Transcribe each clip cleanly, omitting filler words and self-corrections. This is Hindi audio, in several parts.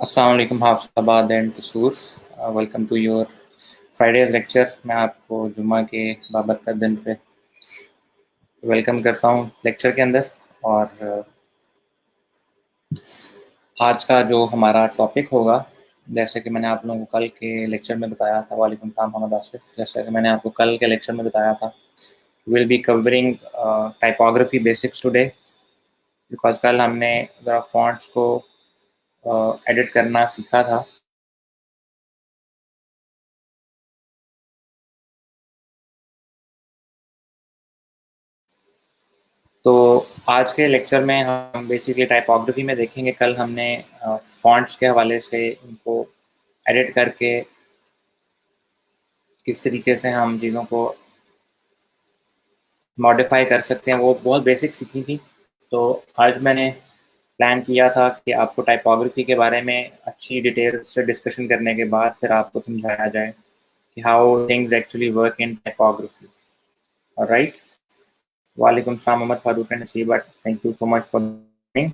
अस्सलाम वालेकुम Hafizabad and Kasur. Welcome to your Friday lecture. मैं आपको जुम्मा के बाबत का दिन पे वेलकम करता हूँ लेक्चर के अंदर। और आज का जो हमारा टॉपिक होगा, जैसे कि मैंने आप लोगों को कल के लेक्चर में बताया था, वालेकुम सलाम मोहम्मद आसिफ, जैसे कि मैंने आपको कल के लेक्चर में बताया था, will be covering typography basics today. Because कल हमने ज़रा फॉन्ट्स को एडिट करना सीखा था। तो आज के लेक्चर में हम बेसिकली टाइपोग्राफी में देखेंगे। कल हमने फॉन्ट्स के हवाले से उनको एडिट करके किस तरीके से हम चीज़ों को मॉडिफाई कर सकते हैं, वो बहुत बेसिक सीखी थी। तो आज मैंने प्लान किया था कि आपको टाइपोग्राफी के बारे में अच्छी डिटेल से डिस्कशन करने के बाद फिर आपको समझाया जाए कि how things actually work in typography. Alright. वालेकुम सलाम Mohammad Farooq and Naseeba, thank you so much for coming.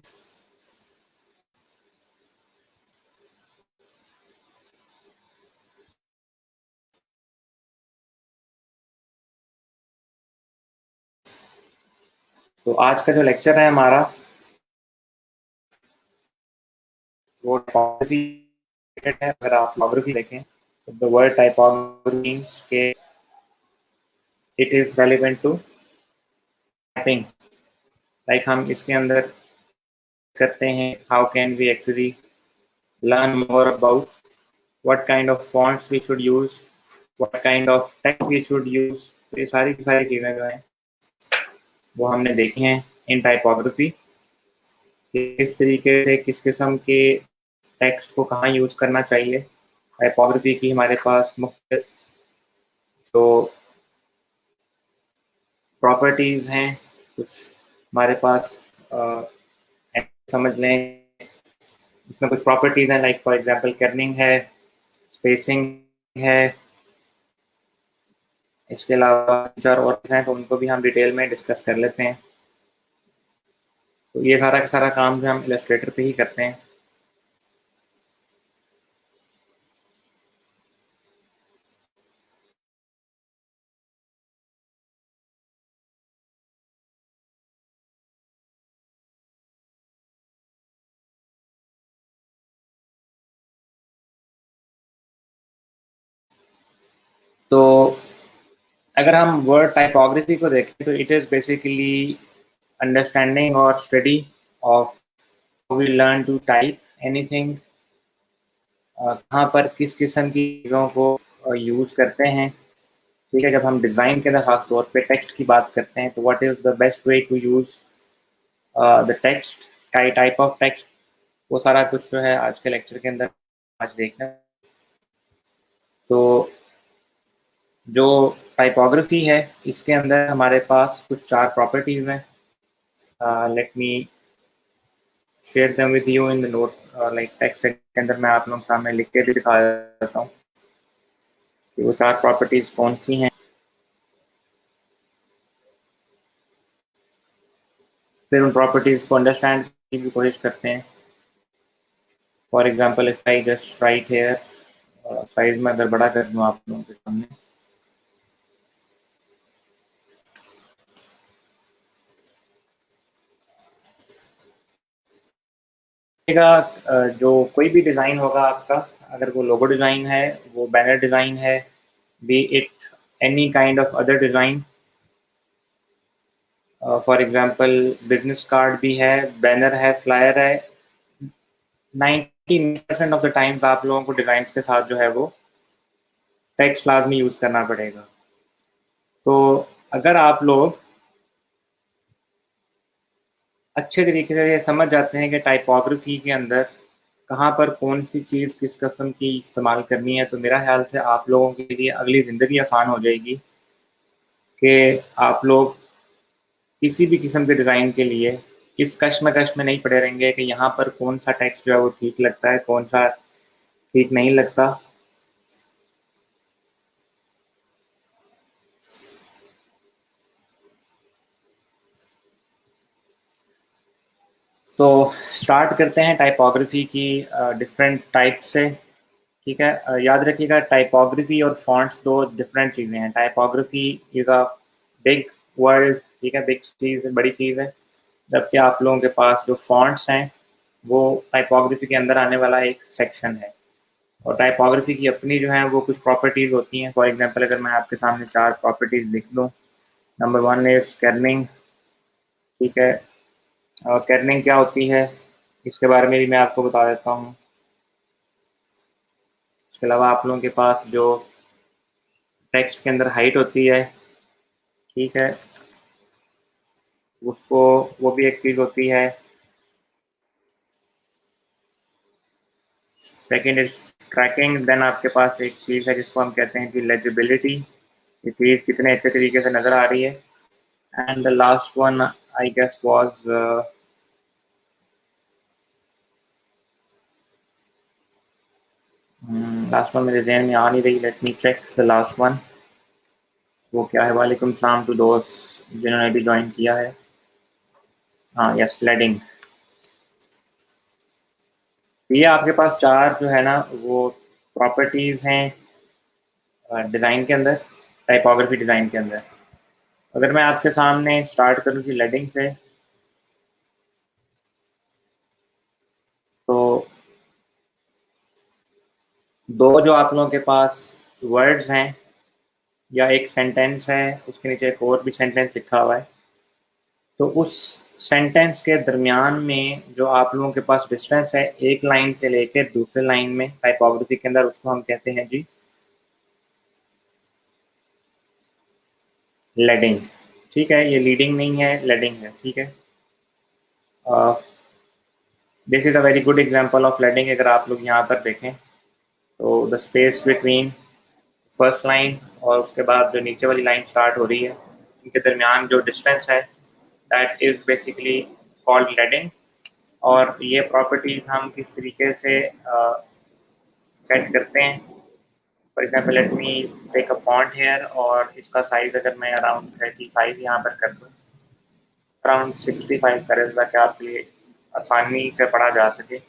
तो आज का जो लेक्चर है हमारा, वो टाइपोग्राफी है। अगर आप टाइपोग्राफी देखें तो द वर्ड टाइपोग्राफी मीन्स के it is relevant to typing. Like हम इसके अंदर करते हैं how can we actually learn more about what kind of fonts we should use, what kind of text we should use. तो ये सारी की सारी चीज़ें जो हैं वो हमने देखी हैं इन टाइपोग्राफी, किस तरीके से किस किस्म के टेक्स्ट को कहाँ यूज करना चाहिए। टाइपोग्राफी की हमारे पास मुख्तलिफ जो प्रॉपर्टीज़ हैं, कुछ हमारे पास समझ लें, इसमें कुछ प्रॉपर्टीज़ हैं। लाइक फॉर एग्जांपल कर्निंग है, स्पेसिंग है, इसके अलावा चार और हैं, तो उनको भी हम डिटेल में डिस्कस कर लेते हैं। तो ये सारा का सारा काम जो हम इलस्ट्रेटर पे ही करते हैं। तो अगर हम वर्ड टाइपोग्राफी को देखें तो इट इज़ बेसिकली अंडरस्टैंडिंग और study of we learn to type anything, कहाँ पर किस किस्म की चीज़ों को यूज़ करते हैं। ठीक है, जब हम डिज़ाइन के अंदर खास तौर पे टेक्स्ट की बात करते हैं तो what is the best way to use the text, type of text, वो सारा कुछ जो है आज के लेक्चर के अंदर आज देखना है। तो जो टाइपोग्राफी है इसके अंदर हमारे पास कुछ चार प्रॉपर्टीज़ हैं। Let me share them with you in the note, like text के अंदर मैं आप लोगों के सामने लिख के भी दिखा देता हूँ कि वो चार प्रॉपर्टीज़ कौन सी हैं। फिर उन प्रॉपर्टीज़ को अंडरस्टैंड करने की कोशिश करते हैं। For example if I just write here, size में अगर बड़ा कर दूँ आप लोगों के सामने, जो कोई भी डिज़ाइन होगा आपका, अगर वो लोगो डिज़ाइन है, वो बैनर डिज़ाइन है, B it any kind of other design, for example business card भी है, बैनर है, फ्लायर है, 90% ऑफ द टाइम आप लोगों को डिज़ाइन के साथ जो है वो टेक्स्ट लाजमी यूज़ करना पड़ेगा। तो अगर आप लोग अच्छे तरीके से ये समझ जाते हैं कि टाइपोग्राफी के अंदर कहाँ पर कौन सी चीज़ किस किस्म की इस्तेमाल करनी है, तो मेरा ख्याल से आप लोगों के लिए अगली ज़िंदगी आसान हो जाएगी कि आप लोग किसी भी किस्म के डिज़ाइन के लिए इस कश्मकश में नहीं पड़े रहेंगे कि यहाँ पर कौन सा टेक्स्ट जो है वो ठीक लगता है, कौन सा ठीक नहीं लगता। तो स्टार्ट करते हैं टाइपोग्राफी की डिफरेंट टाइप से। ठीक है, याद रखिएगा टाइपोग्राफी और फॉन्ट्स दो डिफरेंट चीज़ें हैं। Typography is a big world, ठीक है, बिग चीज़, बड़ी चीज़ है। जबकि आप लोगों के पास जो फॉन्ट्स हैं वो टाइपोग्राफी के अंदर आने वाला एक सेक्शन है। और टाइपोग्राफी की अपनी जो है वो कुछ प्रॉपर्टीज़ होती हैं। फॉर एग्जांपल अगर मैं आपके सामने 4 प्रॉपर्टीज़ लिख दूँ, नंबर 1 इज़ कर्निंग। ठीक है, कर्निंग क्या होती है इसके बारे में भी मैं आपको बता देता हूँ। इसके अलावा आप लोगों के पास जो टेक्स्ट के अंदर हाइट होती है, ठीक है, उसको वो भी एक चीज़ होती है। Second is trekking. देन आपके पास एक चीज़ है जिसको हम कहते हैं कि लेजिबिलिटी, ये चीज़ कितने अच्छे तरीके से नज़र आ रही है। And the last one I guess was last one मेरे जहन में आ नहीं रही। Let me check the last one, वो क्या है। वालेकुम सलाम टू दोस्त जिन्होंने भी ज्वाइन किया है। हाँ, यस, लेडिंग। ये आपके पास 4 जो है ना वो प्रॉपर्टीज़ हैं डिज़ाइन के अंदर, टाइपोग्राफी डिज़ाइन के अंदर। अगर मैं आपके सामने स्टार्ट करूँ कि लेडिंग से, तो दो जो आप लोगों के पास वर्ड्स हैं या एक सेंटेंस है, उसके नीचे एक और भी सेंटेंस लिखा हुआ है, तो उस सेंटेंस के दरमियान में जो आप लोगों के पास डिस्टेंस है एक लाइन से लेकर दूसरे लाइन में टाइपोग्राफी के अंदर, उसको हम कहते हैं जी लेडिंग। ठीक है, ये लीडिंग नहीं है, लेडिंग है। ठीक है, this is a very good example of lading. अगर आप लोग यहाँ पर देखें तो the space between first line और उसके बाद जो नीचे वाली लाइन स्टार्ट हो रही है, इनके दरमियान जो डिस्टेंस है that is basically called leading. और ये प्रॉपर्टीज़ हम किस तरीके से सेट करते हैं। For example let me take a font here, और इसका साइज़ अगर मैं अराउंड 35 यहाँ पर कर दूँ, अराउंड 65 करें ताकि आपके लिए आसानी से पढ़ा जा सके।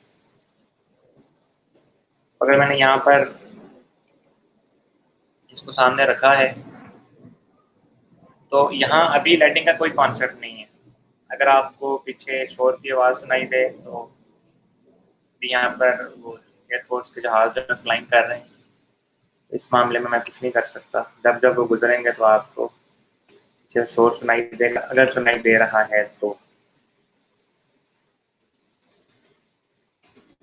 अगर मैंने यहाँ पर इसको सामने रखा है तो यहाँ अभी लेडिंग का कोई कॉन्सेप्ट नहीं है। अगर आपको पीछे शोर की आवाज़ सुनाई दे तो यहाँ पर वो एयरफोर्स के जहाज जो फ्लाइंग कर रहे हैं, इस मामले में मैं कुछ नहीं कर सकता। जब जब वो गुजरेंगे तो आपको पीछे शोर सुनाई देगा, अगर सुनाई दे रहा है तो।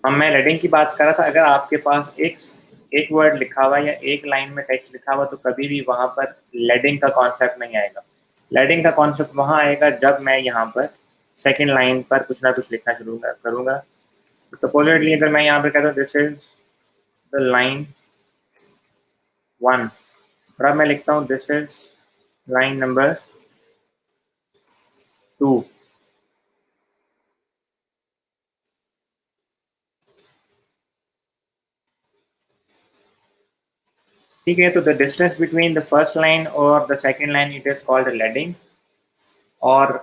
हम मैं लेडिंग की बात कर रहा था। अगर आपके पास एक वर्ड लिखा हुआ या एक लाइन में टेक्स्ट लिखा हुआ तो कभी भी वहां पर लेडिंग का कॉन्सेप्ट नहीं आएगा। लेडिंग का कॉन्सेप्ट वहां आएगा जब मैं यहाँ पर सेकेंड लाइन पर कुछ ना कुछ लिखना शुरू करूंगा। सपोजिटली अगर मैं यहाँ पर कहता हूँ दिस इज द लाइन 1, और अब मैं लिखता हूँ दिस इज लाइन नंबर 2। ठीक है, तो the distance between the first line और the second line it is called leading. और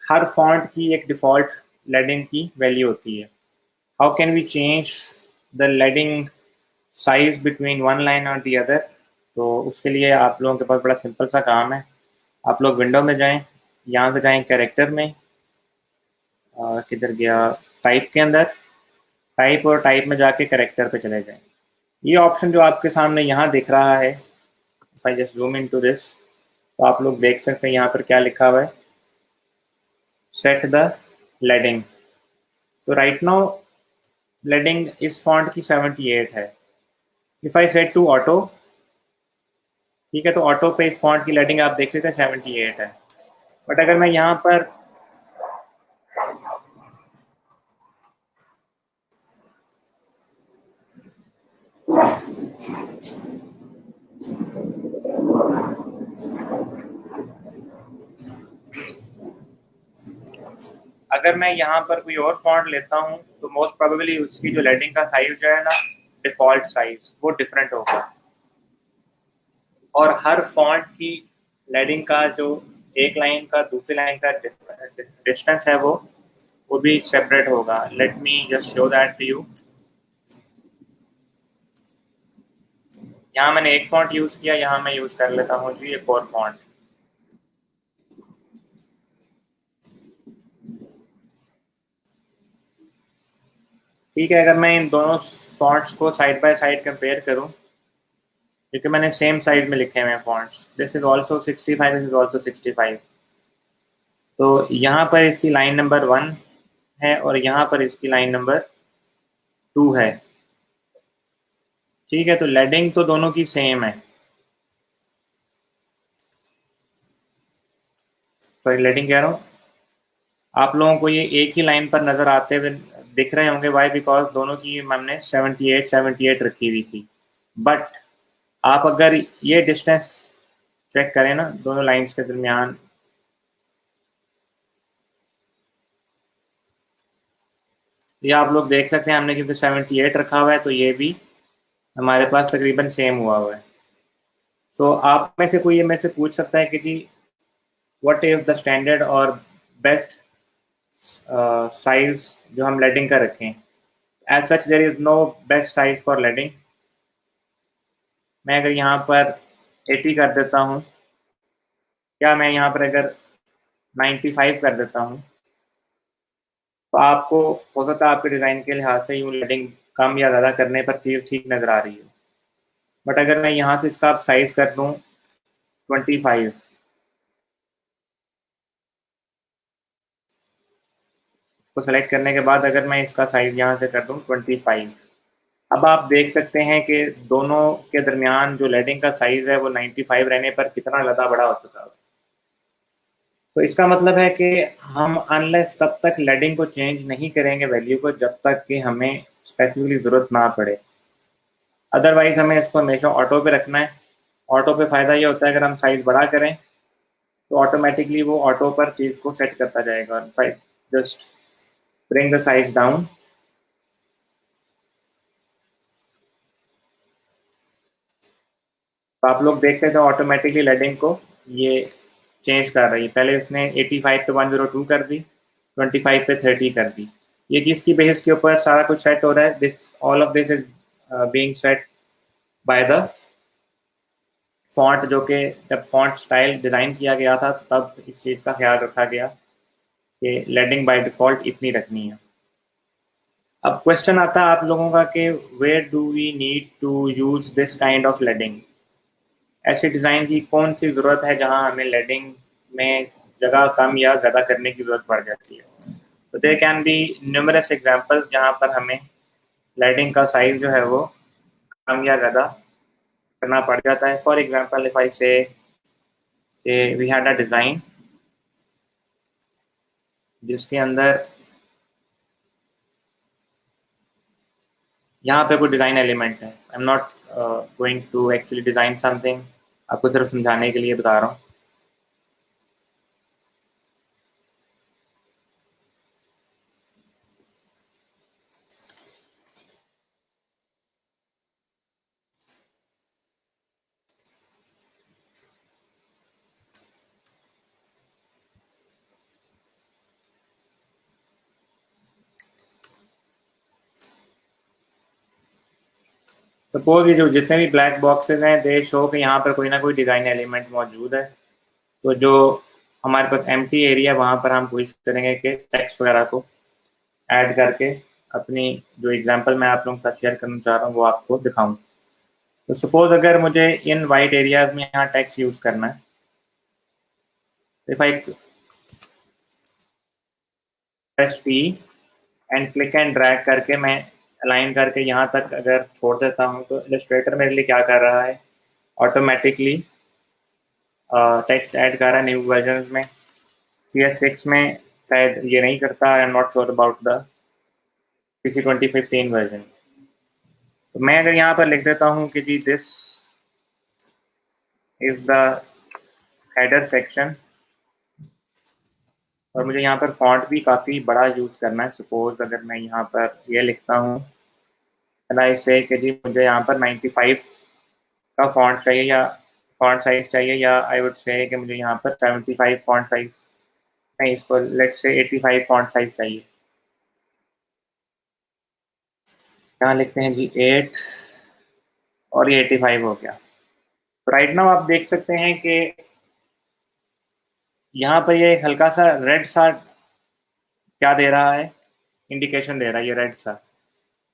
हर फॉन्ट की एक डिफ़ॉल्ट लेडिंग की वैल्यू होती है। How can we change the leading size between one line और दी अदर? तो उसके लिए आप लोगों के पास बड़ा सिंपल सा काम है। आप लोग विंडो में जाएं, यहाँ से जाएं कैरेक्टर में, किधर गया, टाइप के अंदर, टाइप और टाइप में जाके कैरेक्टर पे चले जाएं। ये ऑप्शन जो आपके सामने यहाँ दिख रहा है, if I just zoom into this, तो आप लोग देख सकते हैं यहाँ पर क्या लिखा हुआ है, सेट द लेडिंग। तो राइट नाउ लेडिंग इस फॉन्ट की 78 है। If I set to auto, ठीक है, तो ऑटो पे इस फॉन्ट की लेडिंग आप देख सकते हैं 78 है। बट अगर मैं यहाँ पर अगर मैं यहाँ पर कोई और फॉन्ट लेता हूँ तो मोस्ट प्रोबेबली उसकी जो लेडिंग का साइज जो है ना, डिफॉल्ट साइज वो डिफरेंट होगा। और हर फॉन्ट की लेडिंग का जो एक लाइन का दूसरी लाइन का डिस्टेंस है वो वो भी सेपरेट होगा। Let me just show that to you. यहाँ मैंने एक फॉन्ट यूज किया, यहाँ मैं यूज कर लेता हूँ जी एक और फॉन्ट। ठीक है, अगर मैं इन दोनों फॉन्ट्स को साइड बाय साइड कंपेयर करूँ, क्योंकि मैंने सेम साइज में लिखे हुए हैं fonts, this is also 65, this is also 65। तो यहाँ पर इसकी लाइन नंबर 1 है और यहाँ पर इसकी लाइन नंबर 2 है। ठीक है, तो लेडिंग तो दोनों की सेम है। सॉरी, लेडिंग कह रहा हूँ, आप लोगों को ये एक ही लाइन पर नजर आते हुए दिख रहे होंगे। वाई? बिकॉज दोनों की हमने 78 रखी हुई थी। बट आप अगर ये डिस्टेंस चेक करें ना दोनों लाइंस के दरमियान, ये आप लोग देख सकते हैं, हमने क्योंकि 78 रखा हुआ है तो ये भी हमारे पास तकरीबन सेम हुआ हुआ है। तो आप में से कोई ये में से पूछ सकता है कि जी व्हाट इज द स्टैंडर्ड और बेस्ट साइज जो हम लेडिंग का रखें। As such there is no best size for leading. मैं अगर यहाँ पर 80 कर देता हूँ, या मैं यहाँ पर अगर 95 कर देता हूँ, तो आपको हो सकता है आपके डिज़ाइन के लिहाज से यूँ लेडिंग कम या ज़्यादा करने पर चीज़ ठीक नज़र आ रही है। बट अगर मैं यहाँ से इसका साइज़ कर दूँ 25, को सेलेक्ट करने के बाद अगर मैं इसका साइज़ यहाँ से कर दूँ 25, अब आप देख सकते हैं कि दोनों के दरमियान जो लेडिंग का साइज़ है वो 95 रहने पर कितना ज़्यादा बड़ा हो चुका है। तो इसका मतलब है कि हम अनलेस तब तक लेडिंग को चेंज नहीं करेंगे वैल्यू को जब तक कि हमें स्पेसिफिकली ज़रूरत ना पड़े। अदरवाइज हमें इसको हमेशा ऑटो पे रखना है। ऑटो पे फ़ायदा ये होता है अगर हम साइज़ बड़ा करें तो ऑटोमेटिकली वो ऑटो पर चीज़ को सेट करता जाएगा। Just bring the size down, तो आप लोग देखते हैं तो ऑटोमेटिकली लेडिंग को ये चेंज कर रही है। पहले उसने 85 पे 102 कर दी, 25 पे 30 कर दी। ये किसकी बेसिस के ऊपर सारा कुछ सेट हो रहा है? This all of this is being set by the font, जो कि जब फॉन्ट स्टाइल डिज़ाइन किया गया था तब इस चीज़ का ख्याल रखा गया कि लेडिंग बाय डिफ़ॉल्ट इतनी रखनी है। अब क्वेश्चन आता है आप लोगों का कि where do we need to use this kind of leading. ऐसे डिज़ाइन की कौन सी ज़रूरत है जहां हमें लेडिंग में जगह कम या ज़्यादा करने की ज़रूरत पड़ जाती है। तो there can be numerous examples जहां पर हमें लेडिंग का साइज जो है वो कम या ज़्यादा करना पड़ जाता है। फॉर एग्जांपल इफ आई से वी हैड अ डिज़ाइन जिसके अंदर यहाँ पे कोई डिज़ाइन एलिमेंट है। I am not going to actually design something, आपको सिर्फ समझाने के लिए बता रहा हूँ। सपोज ये जो जितने भी ब्लैक बॉक्सेस हैं दे शो कि यहाँ पर कोई ना कोई डिज़ाइन एलिमेंट मौजूद है। तो जो हमारे पास एम्प्टी एरिया वहाँ पर हम कोशिश करेंगे कि टेक्स्ट वगैरह को ऐड करके अपनी जो एग्जांपल मैं आप लोगों के साथ शेयर करना चाह रहा हूँ वो आपको दिखाऊं। तो सपोज अगर मुझे इन वाइट एरियाज में यहाँ टेक्स्ट यूज़ करना है, if I press T and click and drag करके मैं अलाइन करके यहाँ तक अगर छोड़ देता हूँ तो इलस्ट्रेटर मेरे लिए क्या कर रहा है, ऑटोमेटिकली टेक्स्ट ऐड कर रहा है न्यू वर्जन में। CS6 में शायद ये नहीं करता, I am not sure about the PC 2015 version. तो मैं अगर यहाँ पर लिख देता हूँ कि जी this is the header section, और मुझे यहाँ पर फॉन्ट भी काफ़ी बड़ा यूज़ करना है। सपोज अगर मैं यहाँ पर ये लिखता हूँ आई से कि जी मुझे यहाँ पर 95 का फॉन्ट चाहिए या फॉन्ट साइज चाहिए, या आई वुड से कि मुझे यहाँ पर 75 फॉन्ट साइज नहीं, इसको लेट से 85 फॉन्ट साइज चाहिए। यहाँ लिखते हैं जी 8 और ये 85 हो गया। राइट नाउ आप देख सकते हैं कि यहाँ पर ये हल्का सा रेड सा क्या दे रहा है, इंडिकेशन दे रहा है ये रेड सा।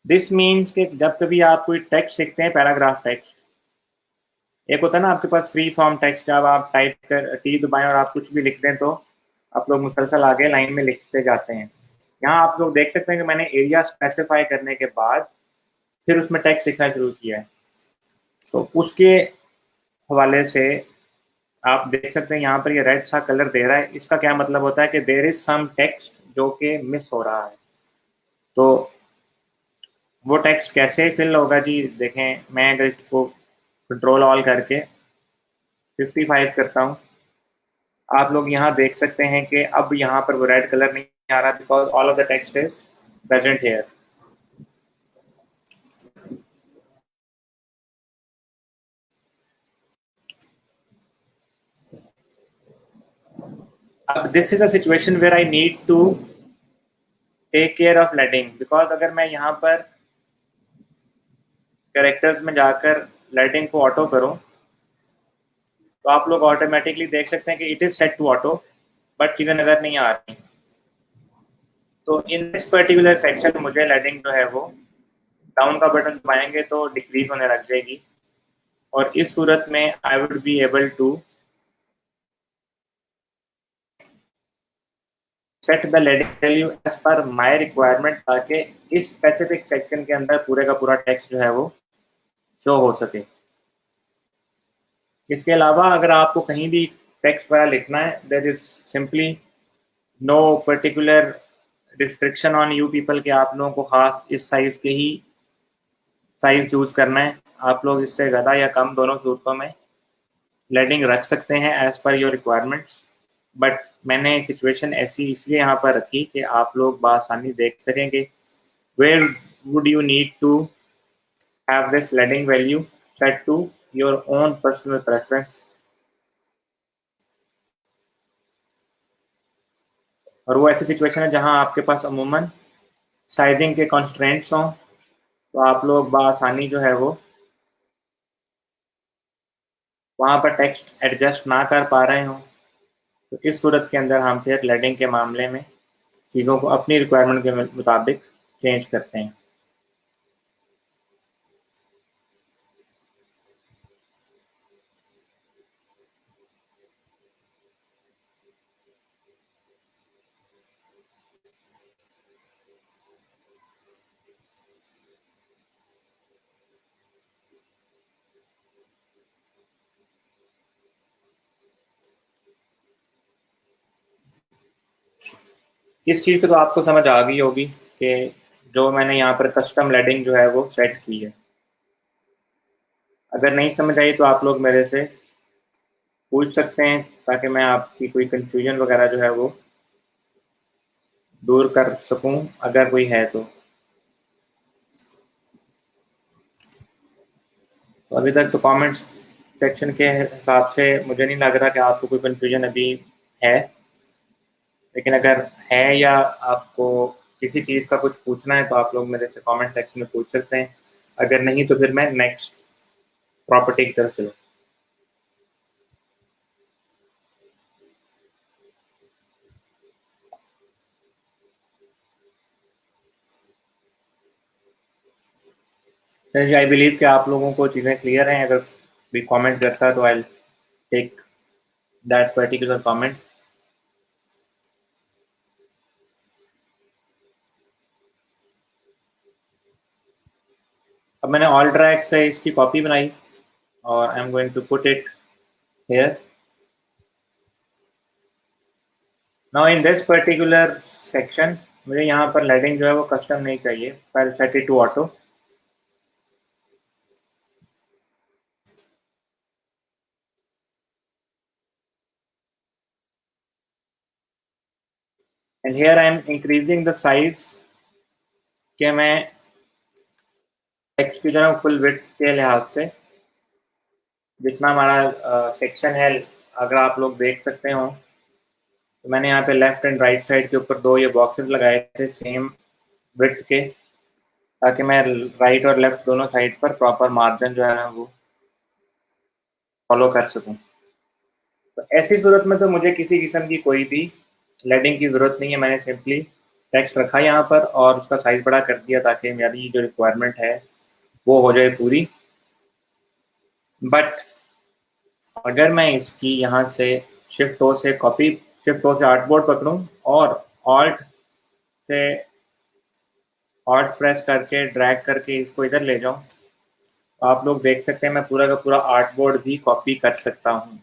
दिस मीन्स कि जब कभी आप कोई टेक्स्ट लिखते हैं, पैराग्राफ टेक्स्ट, एक होता है ना आपके पास फ्री फॉर्म टेक्स्ट, जब आप टाइप कर टी दबाएं और आप कुछ भी लिख दें तो आप लोग मुसलसल आगे लाइन में लिखते जाते हैं। यहाँ आप लोग देख सकते हैं कि मैंने एरिया स्पेसिफाई करने के बाद फिर उसमें टेक्स्ट लिखना शुरू किया है। तो उसके हवाले से आप देख सकते हैं यहाँ पर ये रेड सा कलर दे रहा है। इसका क्या मतलब होता है कि देर इज सम टेक्स्ट जो कि मिस हो रहा है। तो वो टेक्स्ट कैसे फिल होगा जी, देखें, मैं अगर इसको कंट्रोल ऑल करके 55 करता हूँ, आप लोग यहाँ देख सकते हैं कि अब यहाँ पर वो रेड कलर नहीं आ रहा, because all of the text is present here. अब this is a situation where I need to take care of leading, because अगर मैं यहाँ पर कैरेक्टर्स में जाकर लेडिंग को ऑटो करूँ तो आप लोग ऑटोमेटिकली देख सकते हैं कि it is set to auto, but चीज़ें नज़र नहीं आ रही। तो इन दिस पर्टिकुलर सेक्शन मुझे लेडिंग जो है वो डाउन का बटन दबाएंगे तो डिक्रीज होने लग जाएगी, और इस सूरत में I would be able to set the leading value as per my requirement, ताकि इस स्पेसिफिक सेक्शन के अंदर पूरे का पूरा टेक्स्ट जो है वो शो हो सके। इसके अलावा अगर आपको कहीं भी टेक्स्ट वगैरह लिखना है, there is simply no particular restriction on you people के आप लोगों को खास इस साइज के ही साइज चूज करना है। आप लोग इससे ज़्यादा या कम दोनों सूरतों में लेडिंग रख सकते हैं as per your requirements, but मैंने सिचुएशन ऐसी इसलिए यहाँ पर रखी कि आप लोग बआसानी देख सकेंगे where would you need to have this leading value set to your own personal preference. और वो ऐसी सिचुएशन है जहाँ आपके पास अमूमन साइजिंग के कॉन्स्ट्रेंट्स हों, तो आप लोग बआसानी जो है वो वहाँ पर टेक्स्ट एडजस्ट ना कर पा रहे हों, तो इस सूरत के अंदर हम फिर लेडिंग के मामले में चीज़ों को अपनी रिक्वायरमेंट के मुताबिक चेंज करते हैं। इस चीज़ पे तो आपको समझ आ गई होगी कि जो मैंने यहाँ पर कस्टम लेडिंग जो है वो सेट की है। अगर नहीं समझ आई तो आप लोग मेरे से पूछ सकते हैं, ताकि मैं आपकी कोई कंफ्यूजन वगैरह जो है वो दूर कर सकूं, अगर कोई है तो अभी तक तो कमेंट्स सेक्शन के हिसाब से मुझे नहीं लग रहा कि आपको कोई कंफ्यूजन अभी है, लेकिन अगर है या आपको किसी चीज़ का कुछ पूछना है तो आप लोग मेरे से कमेंट सेक्शन में पूछ सकते हैं। अगर नहीं तो फिर मैं नेक्स्ट प्रॉपर्टी की तरफ चलूँ। आई बिलीव कि आप लोगों को चीज़ें क्लियर हैं। अगर भी कमेंट करता है तो I take that particular comment. अब मैंने ऑल ट्रैक से इसकी कॉपी बनाई और I am going to put it here. Now in this particular section मुझे यहाँ पर लेडिंग जो है वो कस्टम नहीं चाहिए, file set it to auto. And here I am increasing the size कि मैं टेक्स्ट की जो है फुल विड्थ के लिहाज से जितना हमारा सेक्शन है, अगर आप लोग देख सकते हो तो मैंने यहाँ पे लेफ्ट एंड राइट साइड के ऊपर दो ये बॉक्सेस लगाए थे सेम विड्थ के। ताकि मैं राइट और लेफ्ट दोनों साइड पर प्रॉपर मार्जिन जो है ना वो फॉलो कर सकूं। तो ऐसी सूरत में तो मुझे किसी किस्म की कोई भी लेडिंग की ज़रूरत नहीं है। मैंने सिंपली टेक्स्ट रखा यहाँ पर और उसका साइज बड़ा कर दिया ताकि मेरी जो रिक्वायरमेंट है वो हो जाए पूरी। बट अगर मैं इसकी यहाँ से शिफ्ट ओ से कॉपी, शिफ्ट ओ से आर्टबोर्ड पकड़ूं और ऑल्ट से ऑल्ट प्रेस करके ड्रैग करके इसको इधर ले जाऊं, तो आप लोग देख सकते हैं मैं पूरा का पूरा आर्टबोर्ड भी कॉपी कर सकता हूं।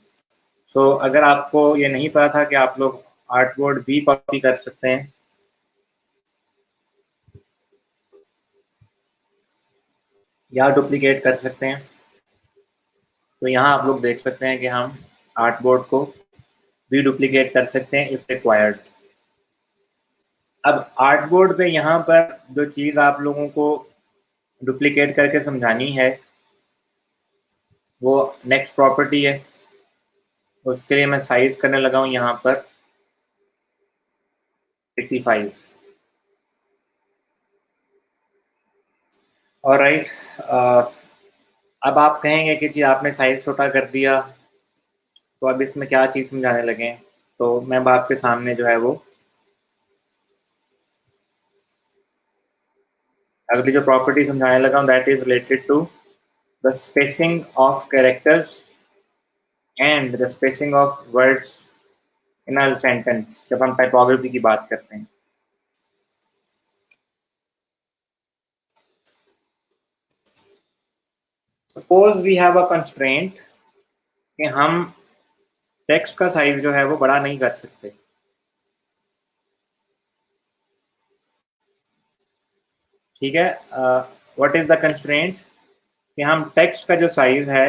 सो अगर आपको ये नहीं पता था कि आप लोग आर्टबोर्ड भी कॉपी कर सकते हैं या डुप्लीकेट कर सकते हैं, तो यहाँ आप लोग देख सकते हैं कि हम आर्टबोर्ड को भी डुप्लीकेट कर सकते हैं इफ रिक्वायर्ड। अब आर्टबोर्ड पे यहाँ पर जो चीज़ आप लोगों को डुप्लीकेट करके समझानी है वो नेक्स्ट प्रॉपर्टी है। उसके लिए मैं साइज करने लगा हूँ यहाँ पर 85। और राइट, अब आप कहेंगे कि जी आपने साइज छोटा कर दिया तो अब इसमें क्या चीज़ समझाने लगे हैं। तो मैं अब आपके सामने जो है वो अगली जो प्रॉपर्टी समझाने लगा हूँ that is related to the spacing of characters and the spacing of words in a sentence, जब हम टाइपोग्राफी की बात करते हैं। Suppose we have a constraint कि हम टेक्स्ट का साइज जो है वो बड़ा नहीं कर सकते। ठीक है, व्हाट इज द कंस्ट्रेंट कि हम टेक्स्ट का जो साइज है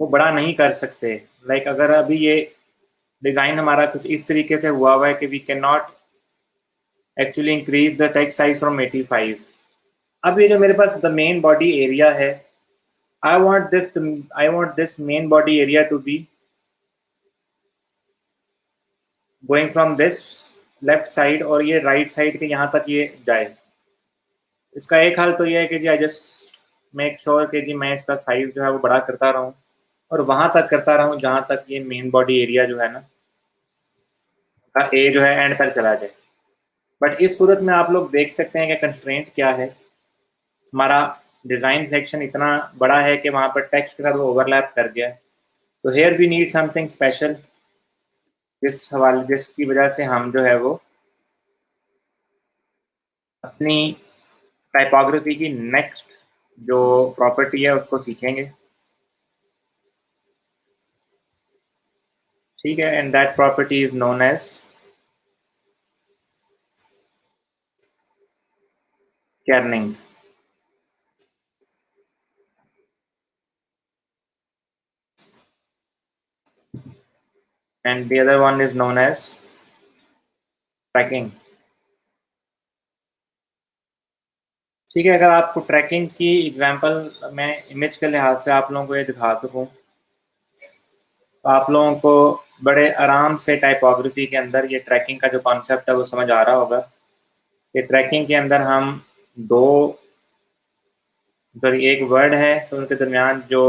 वो बड़ा नहीं कर सकते। लाइक अगर अभी ये डिज़ाइन हमारा कुछ इस तरीके से हुआ है कि we can not actually increase the text size from 85। अब ये जो मेरे पास द मेन बॉडी एरिया है, I want this main body area to be going from this left side और ये राइट साइड के यहाँ तक ये जाए। इसका एक हाल तो ये है कि जी आई जस्ट मेक श्योर कि जी मैं इसका साइज जो है वो बड़ा करता रहूँ और वहां तक करता रहूँ जहां तक ये मेन बॉडी एरिया जो है ना का ए जो है एंड तक चला जाए। बट इस सूरत में आप लोग देख सकते हैं कि कंस्ट्रेंट क्या है। हमारा डिज़ाइन सेक्शन इतना बड़ा है कि वहां पर टेक्स्ट के साथ वो ओवरलैप कर गया है। तो here we need something special जिसकी वजह से हम जो है वो अपनी टाइपोग्राफी की नेक्स्ट जो प्रॉपर्टी है उसको सीखेंगे। ठीक है, and that property is known as kerning, and the other one is known as tracking। ठीक है, अगर आपको ट्रैकिंग की एग्जांपल मैं इमेज के लिहाज से आप लोगों को ये दिखा सकूं तो आप लोगों को बड़े आराम से टाइपोग्राफी के अंदर ये ट्रैकिंग का जो कॉन्सेप्ट है वो समझ आ रहा होगा। कि ट्रैकिंग के अंदर हम दो, अगर एक वर्ड है तो उनके दरमियान जो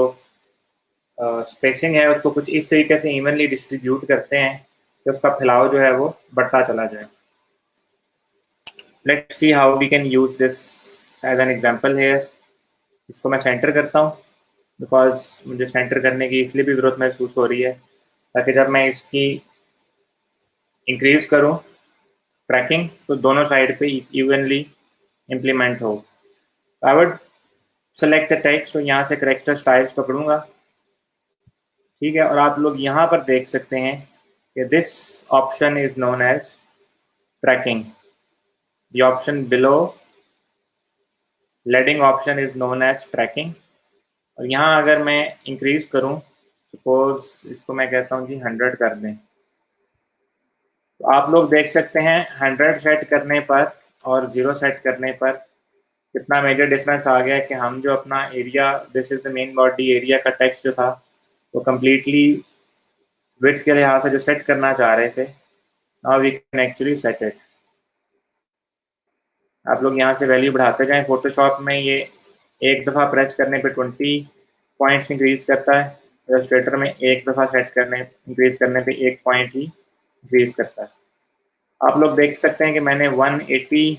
स्पेसिंग है उसको कुछ इस तरीके से इवनली डिस्ट्रीब्यूट करते हैं कि उसका फैलाव जो है वो बढ़ता चला जाए। Let's see how we can use this as an example here. इसको मैं सेंटर करता हूँ बिकॉज मुझे सेंटर करने की इसलिए भी ज़रूरत महसूस हो रही है ताकि जब मैं इसकी इंक्रीज करूँ ट्रैकिंग तो दोनों साइड पे इवनली इम्प्लीमेंट हो। I would select the text और यहाँ से करेक्टर स्टाइल्स पकड़ूंगा। ठीक है, और आप लोग यहाँ पर देख सकते हैं कि this option is known as tracking. The option below leading option is known as tracking। और यहाँ अगर मैं इंक्रीज करूँ, सपोज इसको मैं कहता हूँ जी 100 कर दें, तो आप लोग देख सकते हैं 100 सेट करने पर और 0 सेट करने पर कितना मेजर डिफरेंस आ गया है कि हम जो अपना area this is the main body area का टेक्स्ट जो था वो कम्प्लीटली विड्थ के लिहाज से जो सेट करना चाह रहे थे, now we can actually set it. आप लोग यहाँ से वैल्यू बढ़ाते जाएं। फोटोशॉप में ये एक दफ़ा प्रेस करने पे 20 पॉइंट्स इंक्रीज करता है, इलस्ट्रेटर में एक दफ़ा सेट करने इंक्रीज करने पे 1 पॉइंट ही इंक्रीज करता है। आप लोग देख सकते हैं कि मैंने 180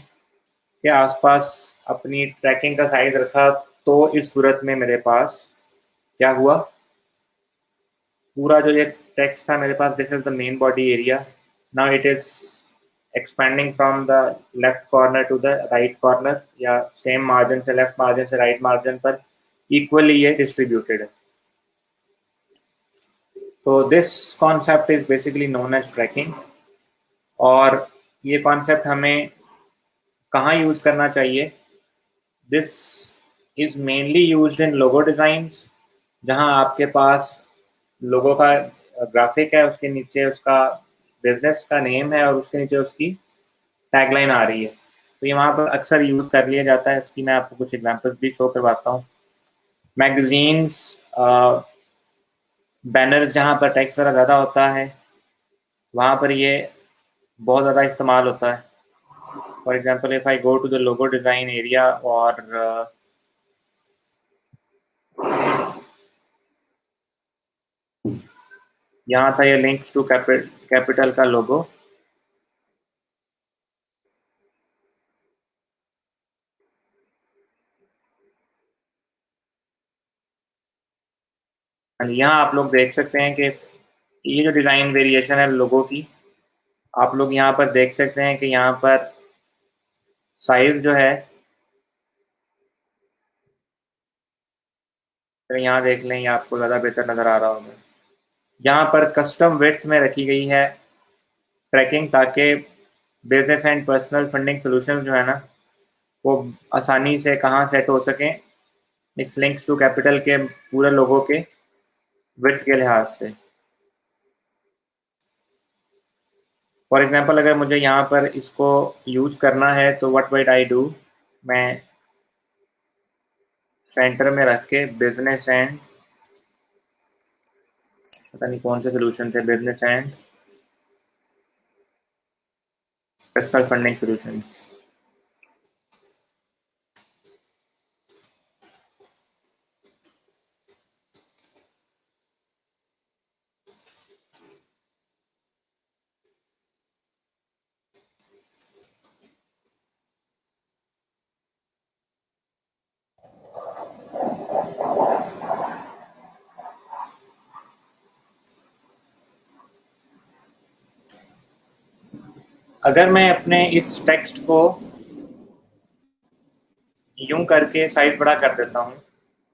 के आसपास अपनी ट्रैकिंग का साइज रखा, तो इस सूरत में मेरे पास क्या हुआ, पूरा जो ये टेक्स्ट था मेरे पास, this is the main body area, now it is expanding from the left corner to the right corner, या सेम मार्जिन से लेफ्ट मार्जिन से राइट मार्जिन पर इक्वली ये डिस्ट्रीब्यूटेड है। तो this concept is basically known as tracking. और ये कॉन्सेप्ट हमें कहाँ यूज करना चाहिए? This is mainly used in logo designs, जहाँ आपके पास लोगो का ग्राफिक है, उसके नीचे उसका बिजनेस का नेम है और उसके नीचे उसकी टैगलाइन आ रही है, तो ये वहाँ पर अक्सर यूज कर लिया जाता है। इसकी मैं आपको कुछ एग्जांपल्स भी शो करवाता हूँ। मैगजीन्स, बैनर्स जहाँ पर टेक्स्ट ज़रा ज़्यादा होता है, वहाँ पर ये बहुत ज़्यादा इस्तेमाल होता है। For example if I go to the logo design area, और यहाँ था ये लिंक्स टू कैपिटल का लोगो, यहाँ आप लोग देख सकते हैं कि ये जो डिज़ाइन वेरिएशन है लोगो की, आप लोग यहाँ पर देख सकते हैं कि यहाँ पर साइज जो है, तो यहाँ देख लें, ये आपको ज़्यादा बेहतर नज़र आ रहा होगा। यहाँ पर कस्टम विड्थ में रखी गई है ट्रैकिंग, ताकि business and personal funding solution जो है ना, वो आसानी से कहाँ सेट हो सकें इस लिंक्स टू कैपिटल के पूरे लोगों के विड्थ के लिहाज से। फॉर एग्जांपल अगर मुझे यहाँ पर इसको यूज़ करना है, तो व्हाट वुड आई डू, मैं सेंटर में रख के बिजनेस एंड, पता नहीं कौन से सोल्यूशन थे, business and personal funding solution. अगर मैं अपने इस टेक्स्ट को यूं करके साइज बड़ा कर देता हूँ,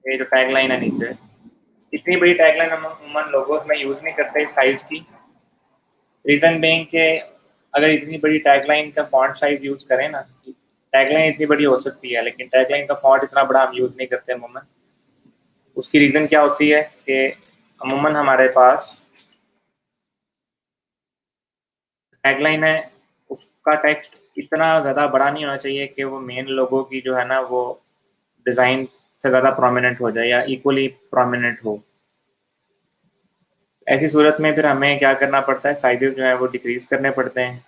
ये जो टैगलाइन है नीचे, इतनी बड़ी टैगलाइन हम उमूमन लोगोस में यूज़ नहीं करते इस साइज की। रीज़न बेइंग के अगर इतनी बड़ी टैगलाइन का फॉन्ट साइज यूज़ करें ना, टैगलाइन इतनी बड़ी हो सकती है लेकिन टैगलाइन का फॉन्ट इतना बड़ा हम यूज़ नहीं करते अमूमन। उसकी रीज़न क्या होती है कि अमूमन हमारे पास टैगलाइन है, उसका टेक्स्ट इतना ज़्यादा बड़ा नहीं होना चाहिए कि वो मेन लोगों की जो है ना, वो डिज़ाइन से ज़्यादा प्रोमिनेंट हो जाए या इक्वली प्रोमिनेंट हो। ऐसी सूरत में फिर हमें क्या करना पड़ता है, साइजेस जो है वो डिक्रीज करने पड़ते हैं।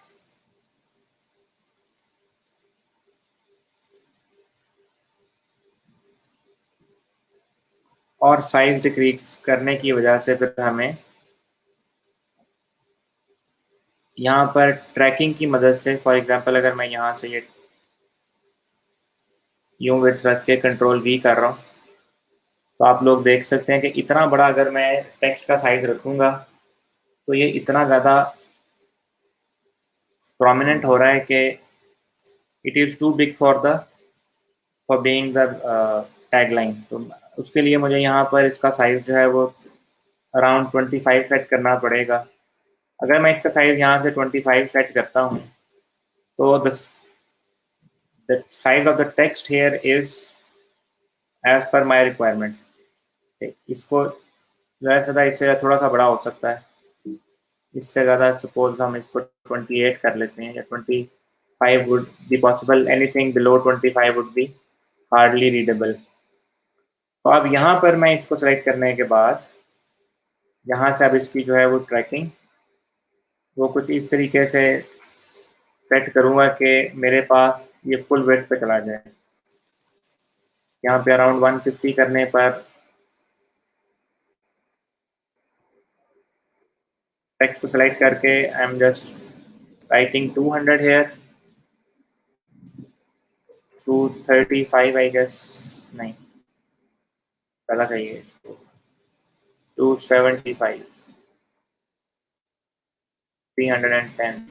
और साइज डिक्रीज करने की वजह से फिर हमें यहाँ पर ट्रैकिंग की मदद से, फॉर एग्जांपल अगर मैं यहाँ से ये यूं विड्थ रख के कंट्रोल वी कर रहा हूँ, तो आप लोग देख सकते हैं कि इतना बड़ा अगर मैं टेक्स्ट का साइज रखूँगा, तो ये इतना ज़्यादा प्रोमिनेंट हो रहा है कि it is too big for being the tagline. तो उसके लिए मुझे यहाँ पर इसका साइज जो है वो अराउंड 25 सेट करना पड़ेगा। अगर मैं इसका साइज यहाँ से 25 सेट करता हूँ, तो the size of the text here is as per my requirement। इसको ज़्यादा से ज़्यादा इससे थोड़ा सा बड़ा हो सकता है, इससे ज़्यादा सपोज हम इसको 28 कर लेते हैं, या 25 would be possible, anything below 25 would be hardly readable. तो अब यहाँ पर मैं इसको सेलेक्ट करने के बाद यहाँ से अब इसकी जो है वो ट्रैकिंग वो कुछ इस तरीके से सेट करूँगा कि मेरे पास ये फुल वेट पे चला जाए। यहाँ पे अराउंड 150 करने पर टेक्स्ट को सेलेक्ट करके आई एम जस्ट राइटिंग 200 हेयर, 235 आई गेस, नहीं ज़्यादा चाहिए इसको, 275, 310,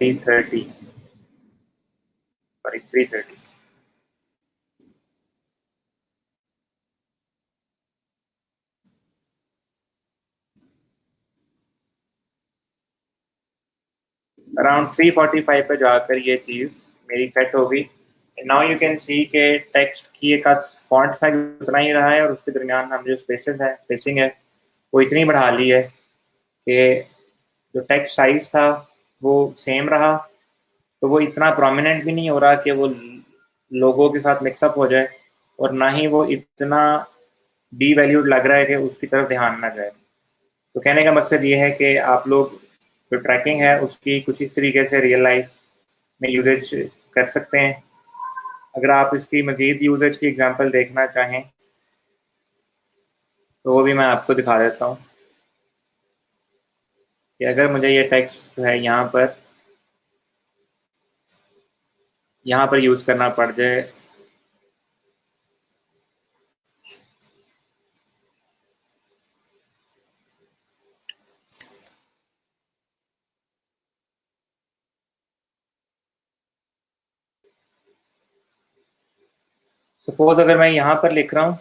330, सॉरी 330। अराउंड 345 पे जाकर ये चीज़ मेरी सेट होगी। नाउ यू कैन सी के टेक्स्ट की एक फॉन्ट साइज उतना ही रहा है और उसके दरमियान हम जो स्पेसिंग है वो इतनी बढ़ा ली है कि जो टेक्स्ट साइज था वो सेम रहा, तो वो इतना प्रोमिनेंट भी नहीं हो रहा कि वो लोगों के साथ मिक्सअप हो जाए, और ना ही वो इतना डी वैल्यूड लग रहा है कि उसकी तरफ ध्यान ना जाए। तो कहने का मकसद ये है कि आप लोग जो ट्रैकिंग है उसकी कुछ इस तरीके से रियल लाइफ में यूजेज कर सकते हैं। अगर आप इसकी मज़ीद यूजेज की एग्जांपल देखना चाहें तो वो भी मैं आपको दिखा देता हूँ कि अगर मुझे ये टेक्स्ट जो है यहाँ पर यूज़ करना पड़ जाए, सपोज अगर मैं यहाँ पर लिख रहा हूँ,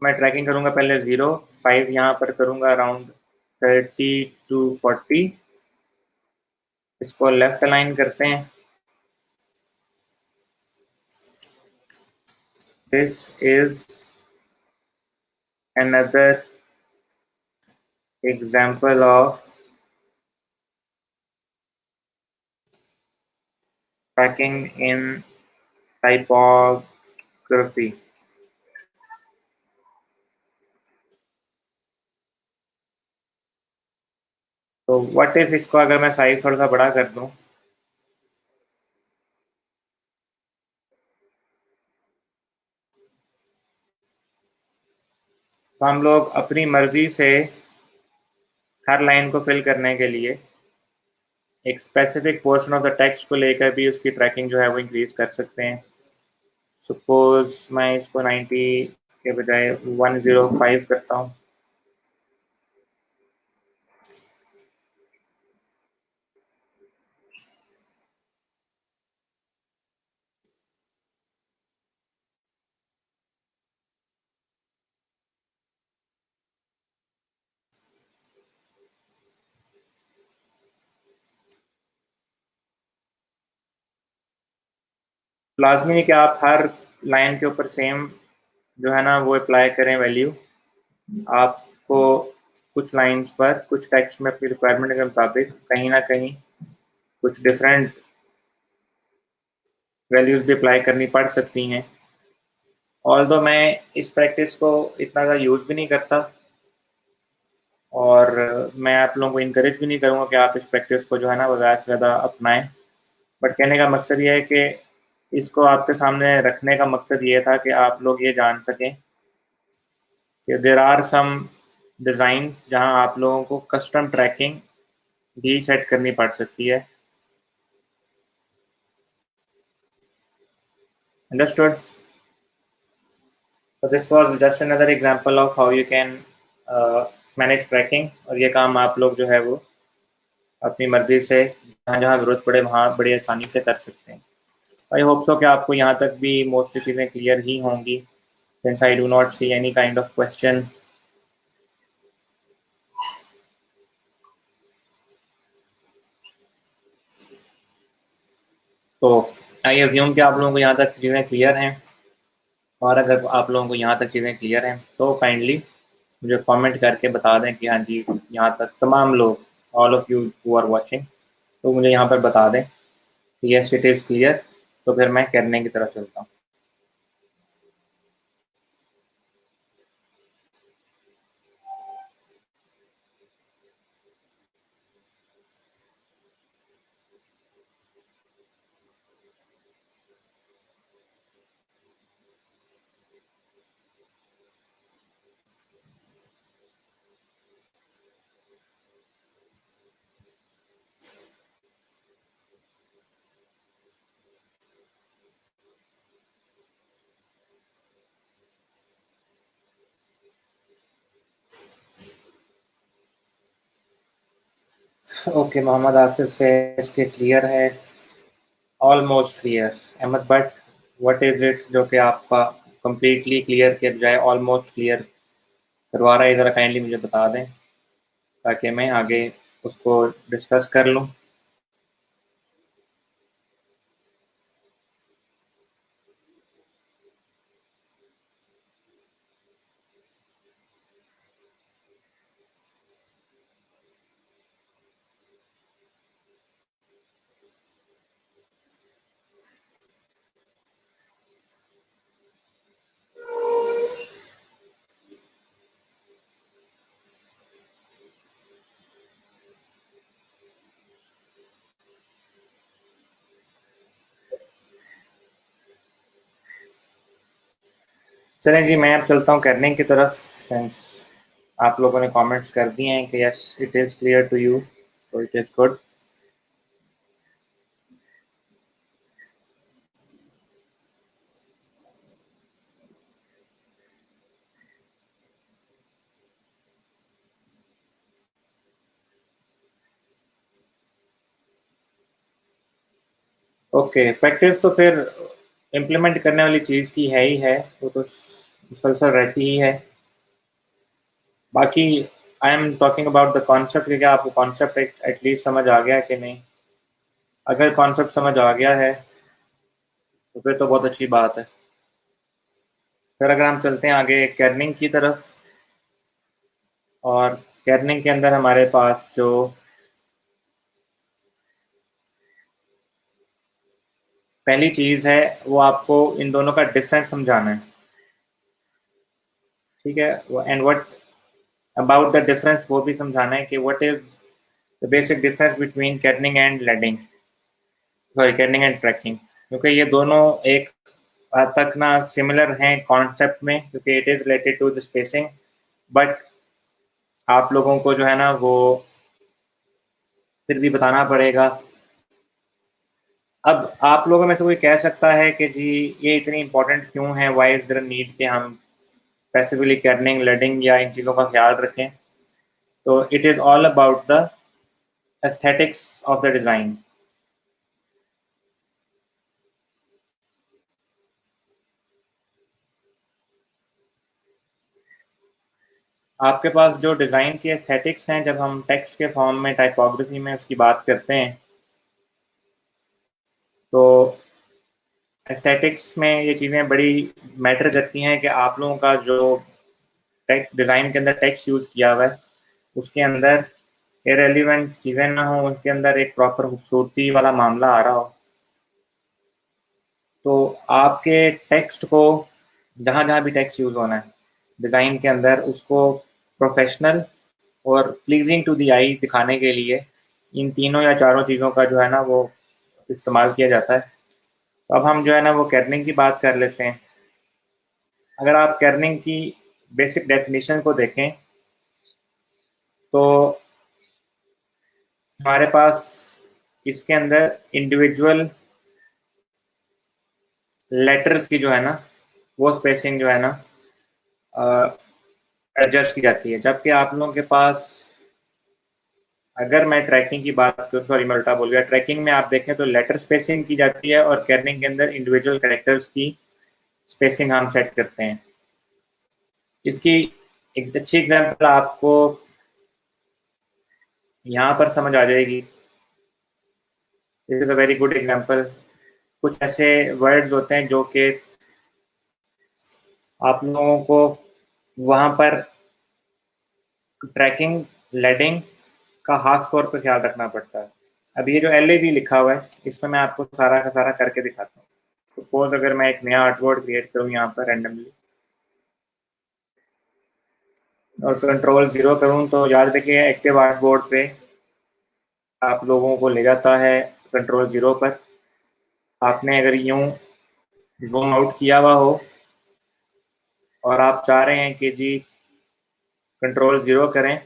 मैं ट्रैकिंग करूँगा पहले 0 5, यहाँ पर करूँगा अराउंड 30 to 40, इसको लेफ्ट अलाइन करते हैं। This is another example of tracking in typography। तो व्हाट इफ इसको अगर मैं साइज थोड़ा सा बड़ा कर दूं, तो हम लोग अपनी मर्जी से हर लाइन को फिल करने के लिए एक specific portion of the text को लेकर भी उसकी ट्रैकिंग जो है वो इंक्रीज कर सकते हैं। सपोज मैं इसको 90 के बजाय 105 करता हूँ। लाजमी है कि आप हर लाइन के ऊपर सेम जो है ना वो अप्लाई करें वैल्यू। आपको कुछ लाइंस पर कुछ टेक्स्ट में अपनी रिक्वायरमेंट के मुताबिक कहीं ना कहीं कुछ डिफरेंट वैल्यूज भी अप्लाई करनी पड़ सकती हैं। ऑल्दो मैं इस प्रैक्टिस को इतना ज़्यादा यूज़ भी नहीं करता, और मैं आप लोगों को इनकरेज भी नहीं करूँगा कि आप इस प्रैक्टिस को जो है ना वो ज़्यादा से ज़्यादा अपनाएं। बट कहने का मकसद ये है कि इसको आपके सामने रखने का मकसद ये था कि आप लोग ये जान सकें कि देर आर सम डिज़ाइन जहां आप लोगों को कस्टम ट्रैकिंग भी सेट करनी पड़ सकती है। अंडरस्टूड? तो this was just another example of how you can manage tracking, और ये काम आप लोग जो है वो अपनी मर्जी से जहाँ जहाँ ज़रूरत पड़े वहाँ बड़ी आसानी से कर सकते हैं। आई होप सो कि आपको यहाँ तक भी मोस्टली चीज़ें क्लियर ही होंगी, since I do not see any kind of question. तो आई अज्यूम कि आप लोगों को यहाँ तक चीज़ें क्लियर हैं, और अगर आप लोगों को यहाँ तक चीज़ें क्लियर हैं तो काइंडली मुझे कमेंट करके बता दें कि हाँ जी, यहाँ तक तमाम लोग, all of you who are watching, तो मुझे यहाँ पर बता दें कि यस इट इज़ क्लियर, तो फिर मैं करने की तरफ चलता हूँ। ओके, मोहम्मद आसिफ से इसके क्लियर है, almost clear. Ahmad but, what is it जो कि आपका कंप्लीटली क्लियर के बजाय ऑलमोस्ट क्लियर करवा रहा है, ज़रा काइंडली मुझे बता दें ताकि मैं आगे उसको डिस्कस कर लूँ। चलें जी, मैं अब चलता हूँ करने की तरफ। थैंक्स, आप लोगों ने कमेंट्स कर दिए हैं कि yes it is clear to you, तो it is good. Okay, practice तो फिर इम्प्लीमेंट करने वाली चीज़ की है ही है, वो तो मुसलसल रहती ही है। बाकी I am talking about the concept कि क्या आपको कॉन्सेप्ट एटलीस्ट समझ आ गया है कि नहीं। अगर कॉन्सेप्ट समझ आ गया है तो फिर तो बहुत अच्छी बात है। फिर अगर हम चलते हैं आगे कर्निंग की तरफ, और कर्निंग के अंदर हमारे पास जो पहली चीज़ है वो आपको इन दोनों का डिफरेंस समझाना है, ठीक है। And what about the difference वो भी समझाना है कि what is the basic difference between kerning and leading, sorry kerning and tracking, क्योंकि ये दोनों एक हद तक ना सिमिलर हैं कॉन्सेप्ट में, क्योंकि it is related to the spacing. But आप लोगों को जो है ना वो फिर भी बताना पड़ेगा। अब आप लोगों में से कोई कह सकता है कि जी ये इतनी इंपॉर्टेंट क्यों है, वाई इज देयर नीड कि हम स्पेसिफिकली कर्निंग लेडिंग या इन चीज़ों का ख्याल रखें। तो it is all about the aesthetics of the design. आपके पास जो डिज़ाइन की एस्थेटिक्स हैं, जब हम टेक्स्ट के फॉर्म में टाइपोग्राफी में उसकी बात करते हैं, तो एस्थेटिक्स में ये चीज़ें बड़ी मैटर करती हैं कि आप लोगों का जो टेक्स्ट डिज़ाइन के अंदर टेक्स्ट यूज़ किया हुआ है उसके अंदर इरेलीवेंट चीज़ें ना हो, उसके अंदर एक प्रॉपर खूबसूरती वाला मामला आ रहा हो। तो आपके टेक्स्ट को जहाँ जहाँ भी टेक्स्ट यूज़ होना है डिज़ाइन के अंदर, उसको प्रोफेशनल और प्लीजिंग टू दी आई दिखाने के लिए इन तीनों या चारों चीज़ों का जो है ना वो इस्तेमाल किया जाता है। तो अब हम जो है ना वो कर्निंग की बात कर लेते हैं। अगर आप कर्निंग की बेसिक डेफिनेशन को देखें तो हमारे पास इसके अंदर इंडिविजुअल लेटर्स की जो है ना वो स्पेसिंग जो है ना एडजस्ट की जाती है, जबकि आप लोगों के पास, अगर मैं ट्रैकिंग की बात करूँ, सॉरी मैं उल्टा बोल गया, ट्रैकिंग में आप देखें तो लेटर स्पेसिंग की जाती है और कर्निंग के अंदर इंडिविजुअल कैरेक्टर्स की स्पेसिंग हम सेट करते हैं। इसकी एक अच्छी एग्जांपल आपको यहाँ पर समझ आ जाएगी। This is a very good example. कुछ ऐसे वर्ड्स होते हैं जो कि आप लोगों को वहाँ पर ट्रैकिंग लेडिंग का खास तौर पर ख्याल रखना पड़ता है। अब ये जो LAV लिखा हुआ है इसमें मैं आपको सारा का सारा करके दिखाता हूँ। सपोज अगर मैं एक नया आर्टबोर्ड क्रिएट करूँ यहाँ पर रैंडमली और कंट्रोल 0 करूँ, तो याद रखिए एक्टिव आर्टबोर्ड पे आप लोगों को ले जाता है कंट्रोल 0 पर। आपने अगर यूं जूम आउट किया हुआ हो और आप चाह रहे हैं कि जी कंट्रोल 0 करें,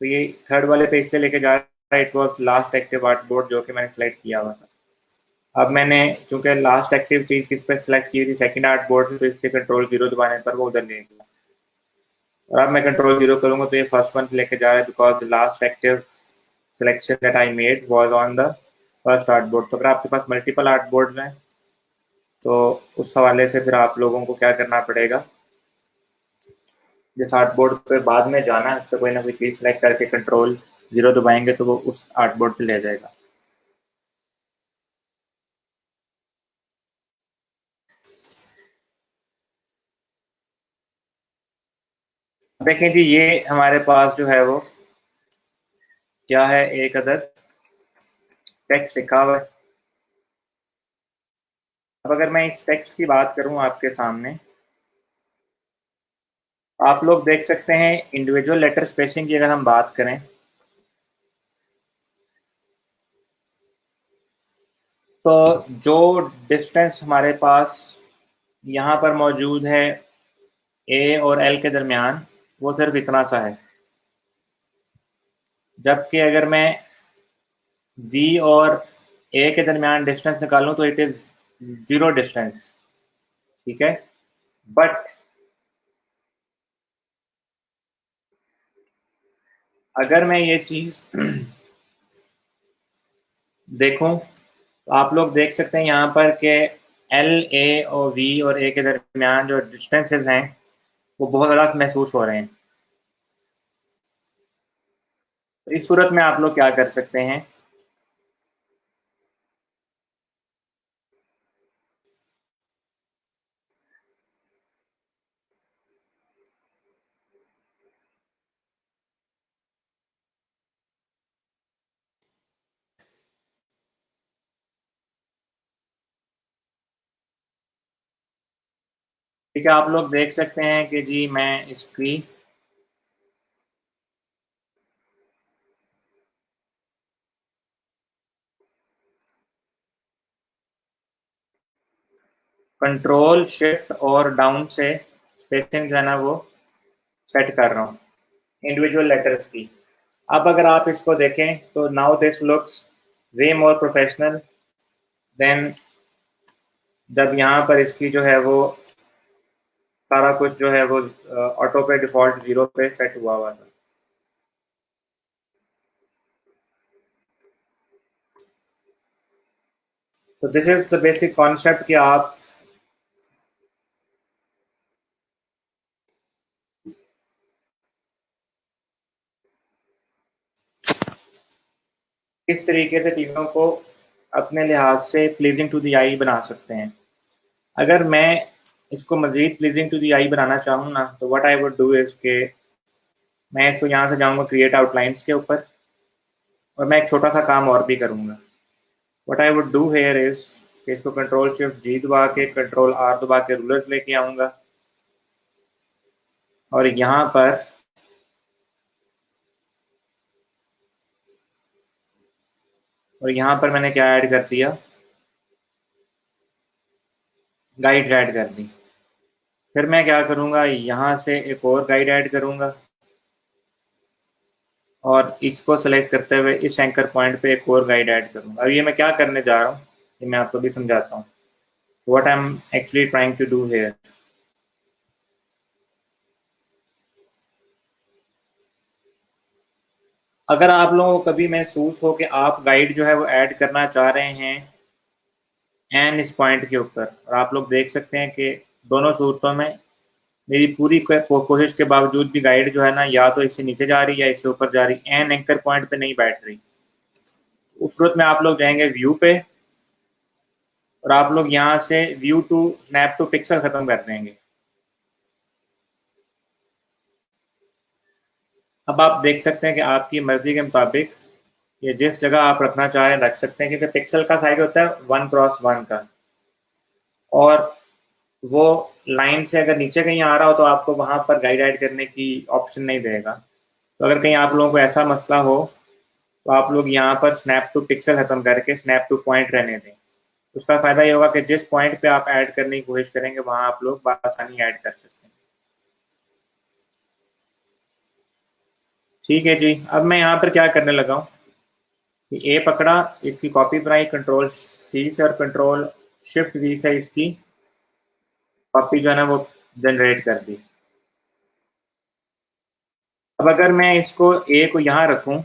तो ये थर्ड वाले पेज से लेके जा रहा है, it was last active artboard जो कि मैंने सेलेक्ट किया हुआ था। अब मैंने चूंकि लास्ट एक्टिव चीज़ किस पे सेलेक्ट की थी, सेकंड आर्टबोर्ड से, तो इससे कंट्रोल 0 दबाने पर वो उधर ले गया। और अब मैं कंट्रोल 0 करूंगा तो ये फर्स्ट वन लेके जा रहा है because last active selection that I made was on the first artboard. तो अगर आपके पास मल्टीपल आर्टबोर्ड हैं तो उस हवाले से फिर आप लोगों को क्या करना पड़ेगा, जिस आर्टबोर्ड पे बाद में जाना है उस पर कोई ना कोई चीज़ सेलेक्ट करके कंट्रोल 0 दबाएंगे तो वो उस आर्टबोर्ड पे ले जाएगा। देखें जी, ये हमारे पास जो है वो क्या है, एक अदद टेक्स्ट लिखा हुआ है। अब अगर मैं इस टेक्स्ट की बात करूं आपके सामने, आप लोग देख सकते हैं इंडिविजुअल लेटर स्पेसिंग की अगर हम बात करें तो जो डिस्टेंस हमारे पास यहाँ पर मौजूद है ए और एल के दरमियान, वो सिर्फ इतना सा है। जबकि अगर मैं वी और ए के दरमियान डिस्टेंस निकालूं तो इट इज 0 डिस्टेंस, ठीक है। बट अगर मैं ये चीज देखूं तो आप लोग देख सकते हैं यहाँ पर कि एल, ए और वी और ए के दरमियान जो डिस्टेंसेस हैं वो बहुत ज़्यादा महसूस हो रहे हैं। तो इस सूरत में आप लोग क्या कर सकते हैं, ठीक है। आप लोग देख सकते हैं कि जी मैं इसकी कंट्रोल शिफ्ट और डाउन से स्पेसिंग जो है ना वो सेट कर रहा हूँ इंडिविजुअल लेटर्स की। अब अगर आप इसको देखें तो now this looks way more professional than जब यहाँ पर इसकी जो है वो सारा कुछ जो है वो ऑटो पे डिफॉल्ट 0 पे सेट हुआ हुआ था। तो this is the basic concept कि आप किस तरीके से चीज़ों को अपने लिहाज से प्लीजिंग टू द आई बना सकते हैं। अगर मैं इसको मज़ीद प्लीजिंग टू द आई बनाना चाहूँ ना तो what I would do is के मैं इसको यहाँ से जाऊँगा क्रिएट आउटलाइंस के ऊपर और मैं एक छोटा सा काम और भी करूँगा। What I would do here is कि इसको कंट्रोल शिफ्ट जी दबा के कंट्रोल आर दबा के रूलर्स लेके आऊँगा और यहाँ पर मैंने क्या ऐड कर दिया, गाइड्स ऐड कर दी। फिर मैं क्या करूँगा, यहाँ से एक और गाइड ऐड करूँगा और इसको सेलेक्ट करते हुए इस एंकर पॉइंट पे एक और गाइड ऐड करूँगा। अब ये मैं क्या करने जा रहा हूँ ये मैं आपको भी समझाता हूँ। What I am actually trying to do here, अगर आप लोगों को कभी महसूस हो कि आप गाइड जो है वो ऐड करना चाह रहे हैं एन इस पॉइंट के ऊपर, और आप लोग देख सकते हैं कि दोनों सूरतों में मेरी पूरी कोशिश के बावजूद भी गाइड जो है ना या तो इससे नीचे जा रही है या इससे ऊपर जा रही, एन एंकर पॉइंट पे नहीं बैठ रही। उस सूरत में आप लोग जाएंगे व्यू पे और आप लोग यहाँ से view to snap to pixel खत्म कर देंगे। अब आप देख सकते हैं कि आपकी मर्जी के मुताबिक ये जिस जगह आप रखना चाह रहे हैं रख सकते हैं, क्योंकि पिक्सल का साइज होता है 1x1 का और वो लाइन से अगर नीचे कहीं आ रहा हो तो आपको वहां पर गाइड ऐड करने की ऑप्शन नहीं देगा। तो अगर कहीं आप लोगों को ऐसा मसला हो तो आप लोग यहाँ पर स्नैप टू पिक्सल खत्म करके स्नैप टू पॉइंट रहने दें। उसका फ़ायदा ये होगा कि जिस पॉइंट पे आप ऐड करने की कोशिश करेंगे वहाँ आप लोग बआसानी ऐड कर सकते हैं। ठीक है जी। अब मैं यहाँ पर क्या करने लगा हूँ कि ए पकड़ा, इसकी कॉपी बनाई कंट्रोल सी से और कंट्रोल शिफ्ट वी से इसकी कॉपी जो है ना वो जनरेट कर दी। अब अगर मैं इसको ए को यहाँ रखूँ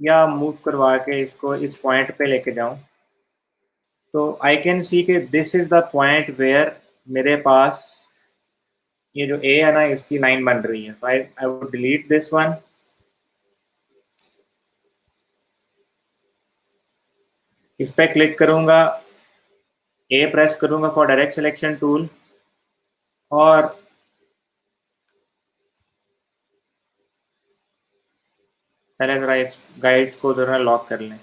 या मूव करवा के इसको इस पॉइंट पे लेके जाऊं, तो आई कैन सी कि this is the point where मेरे पास ये जो ए है ना इसकी लाइन बन रही है। So I would delete this one, इस पे क्लिक करूंगा, ए प्रेस करूंगा फॉर डायरेक्ट सिलेक्शन टूल, और पहले जरा इस गाइड्स को जरा लॉक कर लें।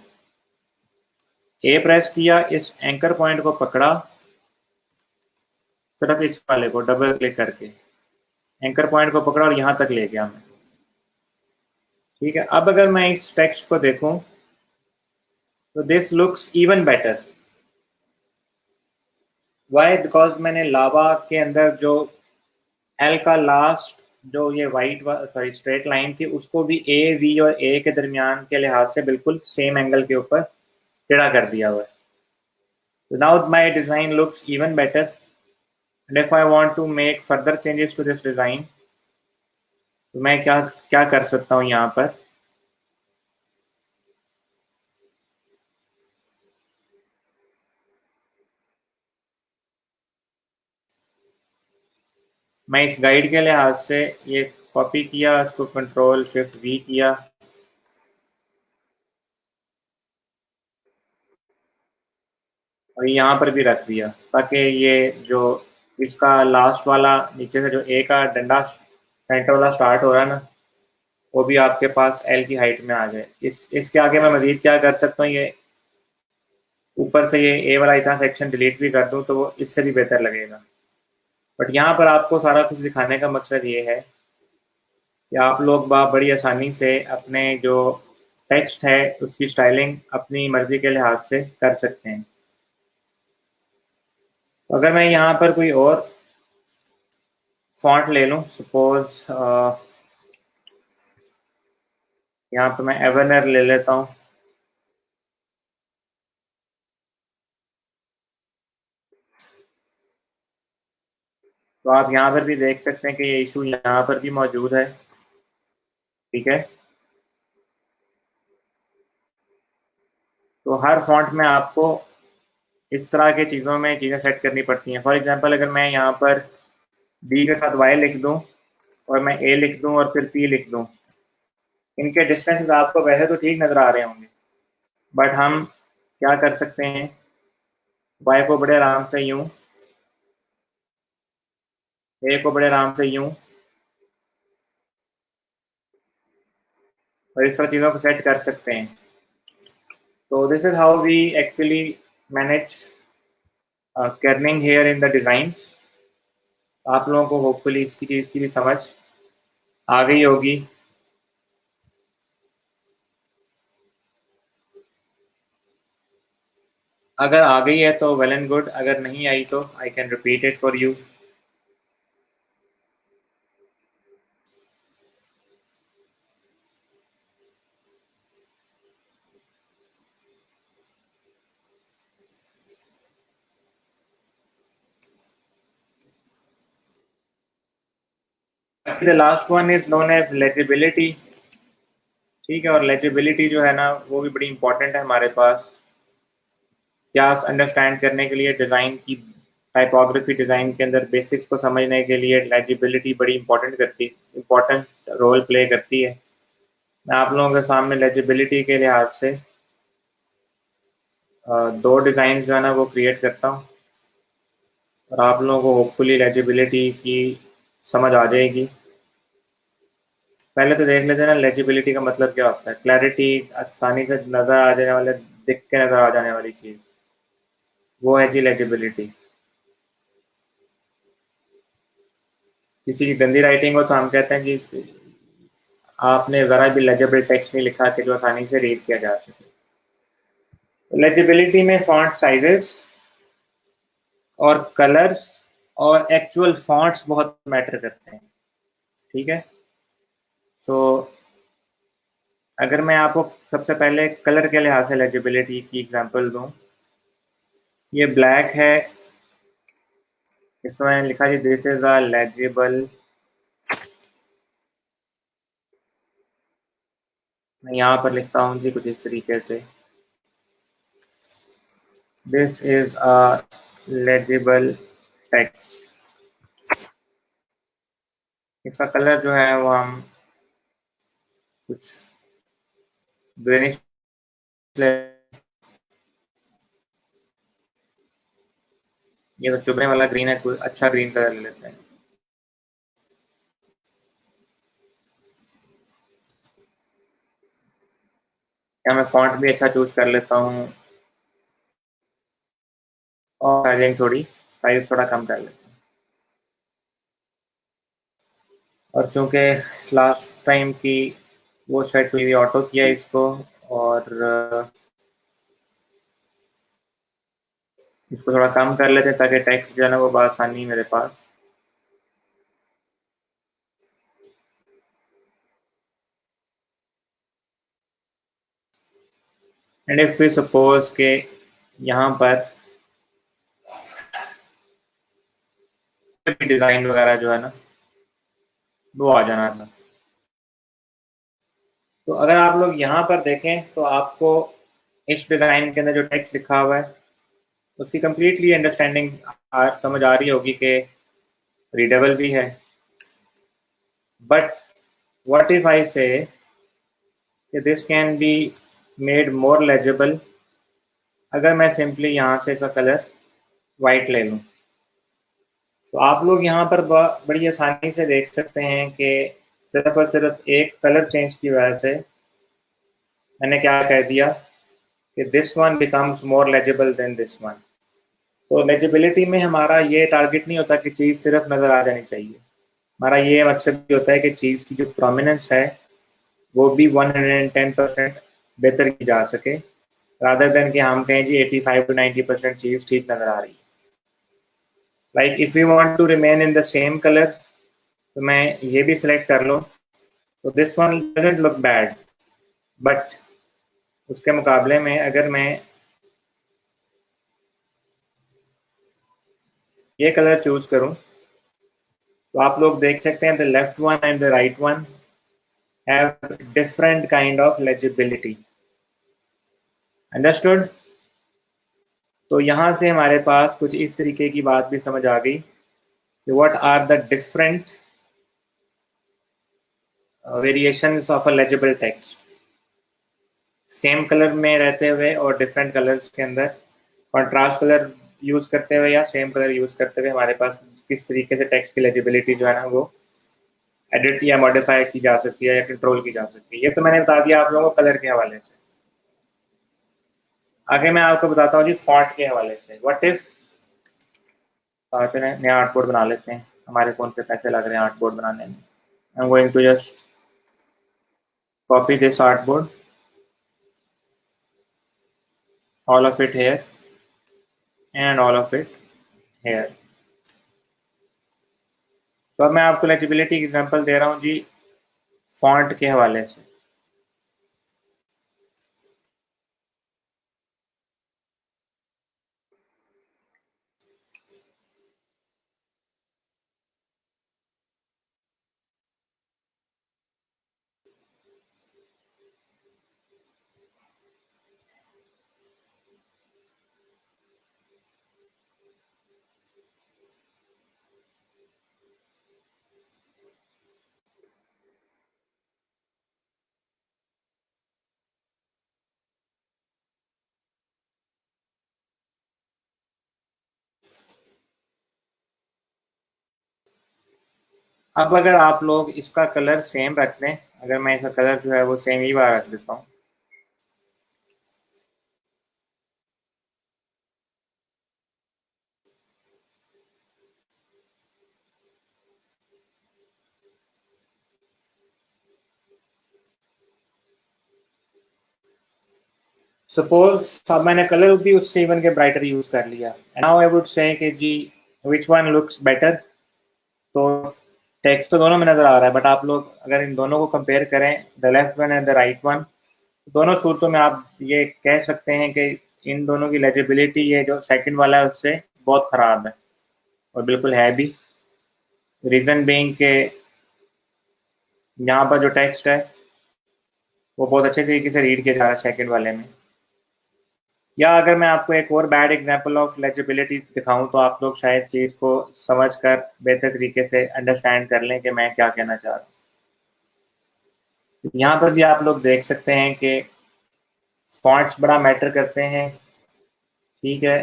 ए प्रेस किया, इस एंकर पॉइंट को पकड़ा, सिर्फ इस वाले को डबल क्लिक करके एंकर पॉइंट को पकड़ा और यहां तक ले गया मैं। ठीक है, अब अगर मैं इस टेक्स्ट को देखूं तो this looks even better. Why? Because मैंने लावा के अंदर जो एल का लास्ट जो ये वाइट सॉरी स्ट्रेट लाइन थी उसको भी ए वी और ए के दरमियान के लिहाज से बिल्कुल सेम एंगल के ऊपर टेढ़ा कर दिया हुआ है। So now my design looks even better. And if I want to make further changes to this design, तो मैं क्या क्या कर सकता हूँ यहाँ पर? मैं इस गाइड के लिहाज से ये कॉपी किया, इसको कंट्रोल शिफ्ट वी किया, और यहाँ पर भी रख दिया ताकि ये जो इसका लास्ट वाला नीचे से जो ए का डंडा सेंटर वाला स्टार्ट हो रहा है ना, वो भी आपके पास एल की हाइट में आ जाए। इसके आगे मैं मजीद क्या कर सकता हूँ, ये ऊपर से ये ए वाला इतना सेक्शन डिलीट भी कर दूँ तो वो इससे भी बेहतर लगेगा। बट यहाँ पर आपको सारा कुछ दिखाने का मकसद ये है कि आप लोग बड़ी आसानी से अपने जो टेक्स्ट है उसकी स्टाइलिंग अपनी मर्जी के लिहाज से कर सकते हैं। तो अगर मैं यहाँ पर कोई और फॉन्ट ले लूँ, सपोज यहाँ पर मैं एवरनर ले लेता हूँ, तो आप यहाँ पर भी देख सकते हैं कि ये इशू यहाँ पर भी मौजूद है। ठीक है, तो हर फॉन्ट में आपको इस तरह के चीज़ों में चीज़ें सेट करनी पड़ती हैं। फॉर एग्जांपल अगर मैं यहाँ पर डी के साथ वाई लिख दूँ और मैं ए लिख दूँ और फिर पी लिख दूँ, इनके डिस्टेंसेस आपको वैसे तो ठीक नज़र आ रहे होंगे, बट हम क्या कर सकते हैं, वाई को बड़े आराम से यूं, ए को बड़े आराम से यूं, और इस तरह चीज़ों को सेट कर सकते हैं। तो this is how we actually manage kerning here in the designs। आप लोगों को होपफुली इसकी चीज़ की भी समझ आ गई होगी। अगर आ गई है तो वेल एंड गुड, अगर नहीं आई तो I can repeat it for you. The last one is known as legibility. ठीक है, और लेजिबिलिटी जो है ना वो भी बड़ी इंपॉर्टेंट है हमारे पास क्या अंडरस्टैंड करने के लिए। डिज़ाइन की टाइपोग्राफी डिज़ाइन के अंदर बेसिक्स को समझने के लिए लेजिबिलिटी बड़ी इंपॉर्टेंट रोल प्ले करती है। मैं आप लोगों के सामने लेजिबिलिटी के लिहाज से दो डिज़ाइन जो है ना वो क्रिएट करता हूँ, और आप लोगों को होपफुली लेजिबिलिटी की समझ आ जाएगी। पहले तो देख लेते हैं ना लेजिबिलिटी का मतलब क्या होता है। क्लैरिटी, आसानी से नज़र आ जाने वाले, दिख के नज़र आ जाने वाली चीज़, वो है जी लेजिबिलिटी। किसी की गंदी राइटिंग हो तो हम कहते हैं जी आपने ज़रा भी लेजिबल टेक्स्ट नहीं लिखा कि जो आसानी से रीड किया जा सके। लेजिबिलिटी में फॉन्ट साइजेस और कलर्स और एक्चुअल फॉन्ट्स बहुत मैटर करते हैं। ठीक है, सो अगर मैं आपको सबसे पहले कलर के लिहाज से लेजिबिलिटी की एग्जांपल दूं, ये ब्लैक है, इसमें मैंने लिखा जी दिस इज अ लेजिबल, मैं यहाँ पर लिखता हूँ जी कुछ इस तरीके से, this is a legible text. इसका कलर जो है वो हम कुछ ग्रीनिश, ये तो चुभने वाला ग्रीन है, कोई अच्छा ग्रीन कलर ले लेते हैं। या मैं फॉन्ट भी अच्छा चूज कर लेता हूँ और साइज थोड़ा कम कर लेता हूँ। और चूंकि लास्ट टाइम की वो सेट हुई ऑटो किया इसको, और इसको थोड़ा कम कर लेते हैं ताकि टेक्स्ट जो है ना वो आसानी मेरे पास। एंड इफ वी सपोज के यहाँ पर डिजाइन वगैरह जो है ना वो आ जाना था, तो अगर आप लोग यहाँ पर देखें तो आपको इस डिजाइन के अंदर जो टेक्स्ट लिखा हुआ है उसकी कंप्लीटली अंडरस्टैंडिंग समझ आ रही होगी कि रीडेबल भी है। बट व्हाट इफ आई से this can be made more legible, अगर मैं सिंपली यहाँ से इसका कलर वाइट ले लूँ, तो आप लोग यहाँ पर बड़ी आसानी से देख सकते हैं कि सिर्फ और सिर्फ एक कलर चेंज की वजह से मैंने क्या कह दिया कि this one becomes more legible than this one. तो लेजिबिलिटी में हमारा ये टारगेट नहीं होता कि चीज़ सिर्फ नज़र आ जानी चाहिए, हमारा ये मकसद भी होता है कि चीज़ की जो प्रोमिनेंस है वो भी 110% बेहतर की जा सके, रादर देन कि हम कहें जी 85 to 90% चीज़ ठीक नज़र आ रही है। Like if you want to remain in the same colour, तो मैं ये भी सिलेक्ट कर लो, तो this one doesn't look bad, but उसके मुकाबले में अगर मैं ये कलर चूज करूं, तो आप लोग देख सकते हैं the left one and the right one have different kind of legibility. Understood? तो यहां से हमारे पास कुछ इस तरीके की बात भी समझ आ गई कि what are the different variations of a legible text, same colour में रहते हुए और डिफरेंट कलर्स के अंदर कंट्रास्ट कलर यूज करते हुए या सेम कलर यूज करते हुए हमारे पास किस तरीके से टेक्स्ट की लेजिबिलिटी जो है ना वो एडिट या मॉडिफाई की जा सकती है या कंट्रोल की जा सकती है। ये तो मैंने बता दिया आप लोगों को कलर के हवाले से। आगे मैं आपको बताता हूँ जी फॉन्ट के हवाले से। व्हाट इफ नया आर्टबोर्ड बना लेते हैं, हमारे कौन से पैसे लग रहे हैं आर्टबोर्ड बनाने में। I am going to just copy this artboard, all of it here and all of it here। तो अब मैं आपको लेजिबिलिटी एग्जांपल दे रहा हूँ जी फॉन्ट के हवाले से। अब अगर आप लोग इसका कलर सेम रख दें, अगर मैं इसका कलर जो है वो सेम ही बार रख देता हूँ, सपोज अब मैंने कलर भी उससे इवन के ब्राइटर यूज कर लिया, नाउ आई वुड से कि जी विच वन लुक्स बेटर। तो टेक्स्ट तो दोनों में नजर आ रहा है, बट आप लोग अगर इन दोनों को कंपेयर करें, the left one and the right one, दोनों सूरतों में आप ये कह सकते हैं कि इन दोनों की लेजिबिलिटी ये जो सेकंड वाला है उससे बहुत ख़राब है, और बिल्कुल है भी। रीज़न बीइंग के यहाँ पर जो टेक्स्ट है वो बहुत अच्छे तरीके से रीड किया जा रहा है सेकंड वाले में। या अगर मैं आपको एक और बैड एग्जांपल ऑफ लेजिबिलिटी दिखाऊं तो आप लोग शायद चीज़ को समझकर बेहतर तरीके से अंडरस्टैंड कर लें कि मैं क्या कहना चाह रहा हूँ। यहाँ पर भी आप लोग देख सकते हैं कि फॉन्ट्स बड़ा मैटर करते हैं। ठीक है,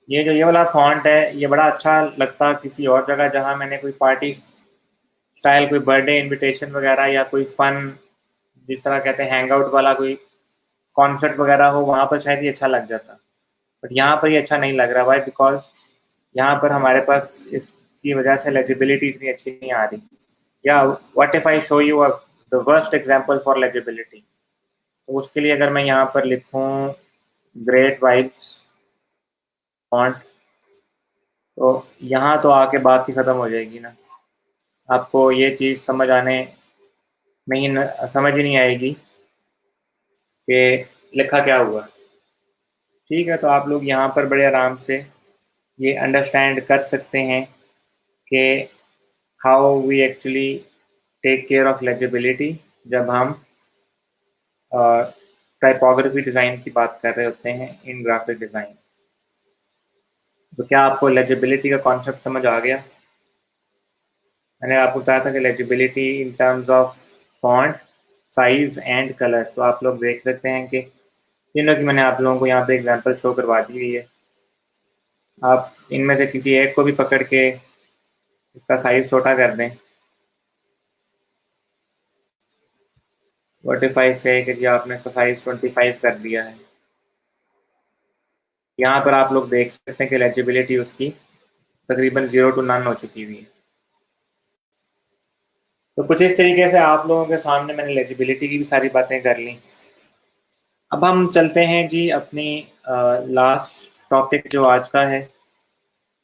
ये वाला फॉन्ट है, ये बड़ा अच्छा लगता किसी और जगह जहाँ मैंने कोई पार्टी स्टाइल, कोई बर्थडे इनविटेशन वगैरह या कोई फन, जिस तरह कहते हैं हैंग आउट वाला कोई कॉन्सर्ट वगैरह हो, वहाँ पर शायद ये अच्छा लग जाता। बट यहाँ पर ये अच्छा नहीं लग रहा। वाई? बिकॉज यहाँ पर हमारे पास इसकी वजह से लेजिबिलिटी इतनी अच्छी नहीं आ रही। या what if I show you the worst example for legibility, तो उसके लिए अगर मैं यहाँ पर लिखूँ ग्रेट वाइब्स फॉन्ट, तो यहाँ तो आके बात ही ख़त्म हो जाएगी ना। आपको ये चीज़ समझ ही नहीं आएगी कि लिखा क्या हुआ। ठीक है, तो आप लोग यहाँ पर बड़े आराम से ये अंडरस्टैंड कर सकते हैं कि how we actually take care of legibility जब हम टाइपोग्राफी डिज़ाइन की बात कर रहे होते हैं इन ग्राफिक डिज़ाइन। तो क्या आपको लेजिबिलिटी का कॉन्सेप्ट समझ आ गया? मैंने आपको बताया था कि legibility in terms of font, size and colour. तो आप लोग देख सकते हैं कि तीनों की मैंने आप लोगों को यहाँ पे एग्जांपल शो करवा दी हुई है। आप इनमें से किसी एक को भी पकड़ के इसका साइज छोटा कर दें। व्हाट इफ आई से कि जी आपने इसका साइज 25 कर दिया है। यहाँ पर आप लोग देख सकते हैं कि लेजिबिलिटी उसकी तकरीबन 0 to none हो चुकी हुई है। तो कुछ इस तरीके से आप लोगों के सामने मैंने लेजिबिलिटी की भी सारी बातें कर ली। अब हम चलते हैं जी अपनी लास्ट टॉपिक जो आज का है,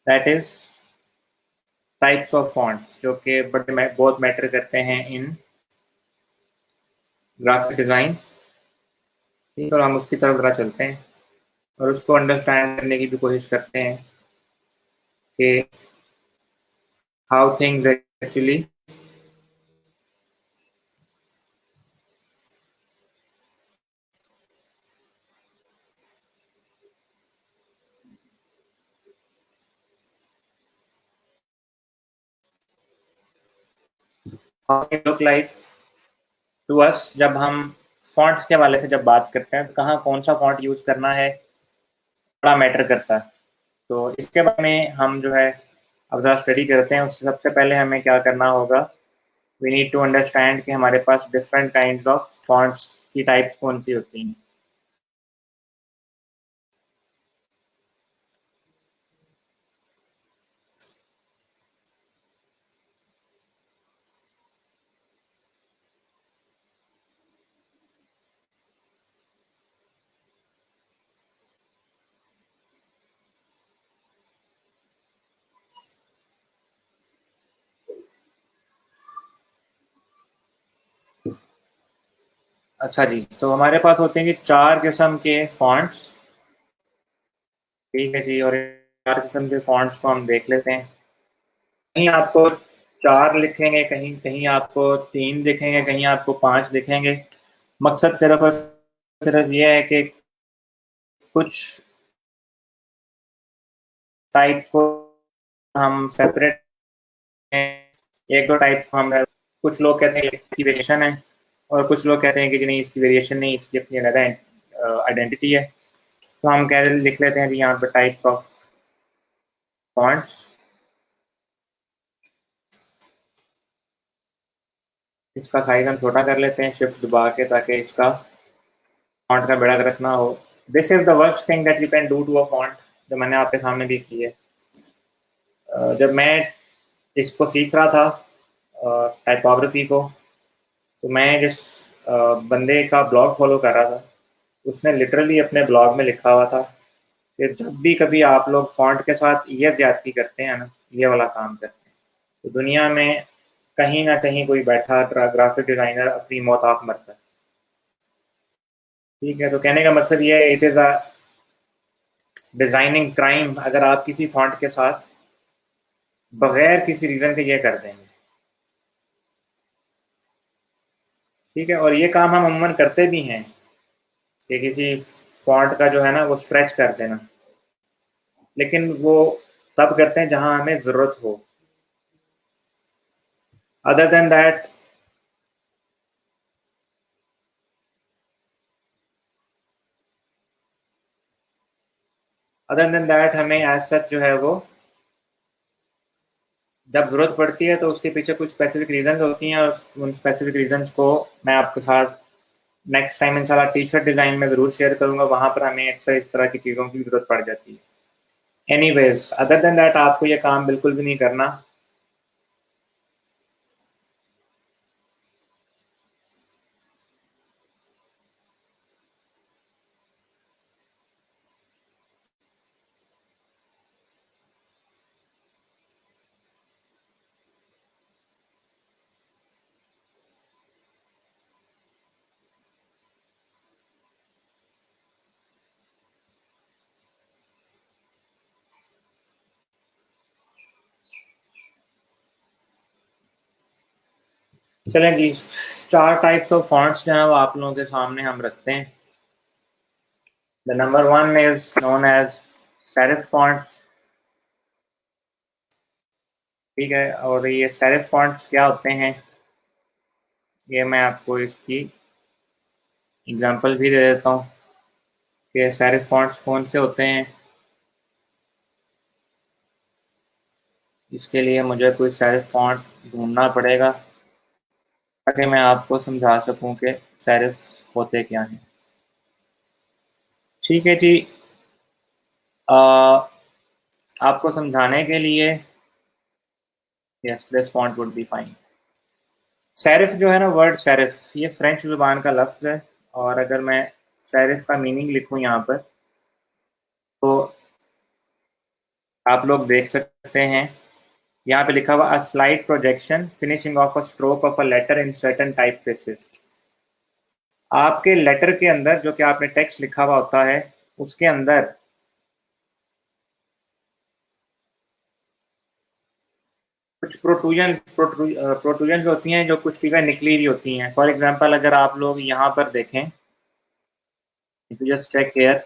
that is types of fonts, जो कि बहुत मैटर करते हैं इन ग्राफिक डिज़ाइन। ठीक, और हम उसकी तरफ ज़रा चलते हैं और उसको अंडरस्टैंड करने की भी कोशिश करते हैं कि how things actually look like to us. जब हम फॉन्ट्स के हवाले से जब बात करते हैं तो कहाँ कौन सा फॉन्ट यूज़ करना है बड़ा मैटर करता है। तो इसके बारे में हम जो है अब ज़रा स्टडी करते हैं। उससे सबसे पहले हमें क्या करना होगा, वी नीड टू अंडरस्टैंड कि हमारे पास डिफरेंट काइंड्स ऑफ फॉन्ट्स की टाइप्स कौन सी होती हैं। अच्छा जी, तो हमारे पास होते हैं कि 4 किस्म के फॉन्ट्स। ठीक है जी, और 4 किस्म के फॉन्ट्स को हम देख लेते हैं। कहीं आपको 4 लिखेंगे, कहीं कहीं आपको 3 दिखेंगे, कहीं आपको 5 दिखेंगे। मकसद सिर्फ और सिर्फ ये है कि कुछ टाइप्स को हम सेपरेट, एक दो टाइप्स को हम, कुछ लोग कहते हैं इसकी वेरिएशन है और कुछ लोग कहते हैं कि जी नहीं इसकी वेरिएशन नहीं, इसकी अपनी अलग आइडेंटिटी है। तो हम कह लिख लेते हैं जी यहाँ पर टाइप्स ऑफ फॉन्ट्स। इसका साइज हम छोटा कर लेते हैं शिफ्ट दबा के, ताकि इसका फॉन्ट का बेड़ा गर्क ना हो। This is the worst thing that you can do to a font, जो मैंने आपके सामने भी की है। जब मैं इसको सीख रहा था टाइपोग्राफी को, तो मैं जिस बंदे का ब्लॉग फॉलो कर रहा था, उसने लिटरली अपने ब्लॉग में लिखा हुआ था कि जब भी कभी आप लोग फॉन्ट के साथ ये ज्यादती करते हैं ना, ये वाला काम करते हैं, तो दुनिया में कहीं ना कहीं कोई बैठा ग्राफिक डिजाइनर अपनी मौत आप मरता है। ठीक है, तो कहने का मकसद ये है, it is a designing crime अगर आप किसी फॉन्ट के साथ बगैर किसी रीज़न के ये कर देंगे। ठीक है, और ये काम हम अमूमन करते भी हैं कि किसी फॉन्ट का जो है ना वो स्ट्रेच कर देना, लेकिन वो तब करते हैं जहां हमें ज़रूरत हो। अदर देन दैट हमें एज सच जो है वो जब ज़रूरत पड़ती है तो उसके पीछे कुछ स्पेसिफिक रीज़न्स होती हैं, और उन स्पेसिफिक रीज़न्स को मैं आपके साथ नेक्स्ट टाइम इंशाल्लाह टी शर्ट डिज़ाइन में ज़रूर शेयर करूँगा। वहाँ पर हमें अक्सर इस तरह की चीज़ों की ज़रूरत पड़ जाती है। एनीवेज, अदर देन दैट आपको ये काम बिल्कुल भी नहीं करना। चलें जी, 4 टाइप्स ऑफ फॉन्ट्स जो हैं वो आप लोगों के सामने हम रखते हैं। The number 1 is known as serif fonts. ठीक है, और ये सेरिफ फॉन्ट्स क्या होते हैं, ये मैं आपको इसकी एग्जांपल भी दे देता हूँ कि सेरिफ फॉन्ट्स कौन से होते हैं। इसके लिए मुझे कोई सेरिफ फॉन्ट ढूंढना पड़ेगा ताकि मैं आपको समझा सकूं कि सेरिफ होते क्या हैं। ठीक है जी, आपको समझाने के लिए yes, this font would be fine. Serif जो है ना, वर्ड सेरिफ, ये फ्रेंच ज़ुबान का लफ्ज़ है, और अगर मैं सेरिफ का मीनिंग लिखूं यहाँ पर तो आप लोग देख सकते हैं, यहाँ पे लिखा हुआ a slight projection finishing off a stroke of a letter in certain type faces. आपके लेटर के अंदर जो कि आपने टेक्स्ट लिखा हुआ होता है उसके अंदर कुछ प्रोट्रूजन होती हैं, जो कुछ चीज़ें निकली हुई होती हैं। फॉर एग्जांपल, अगर आप लोग यहाँ पर देखें, if you just check here,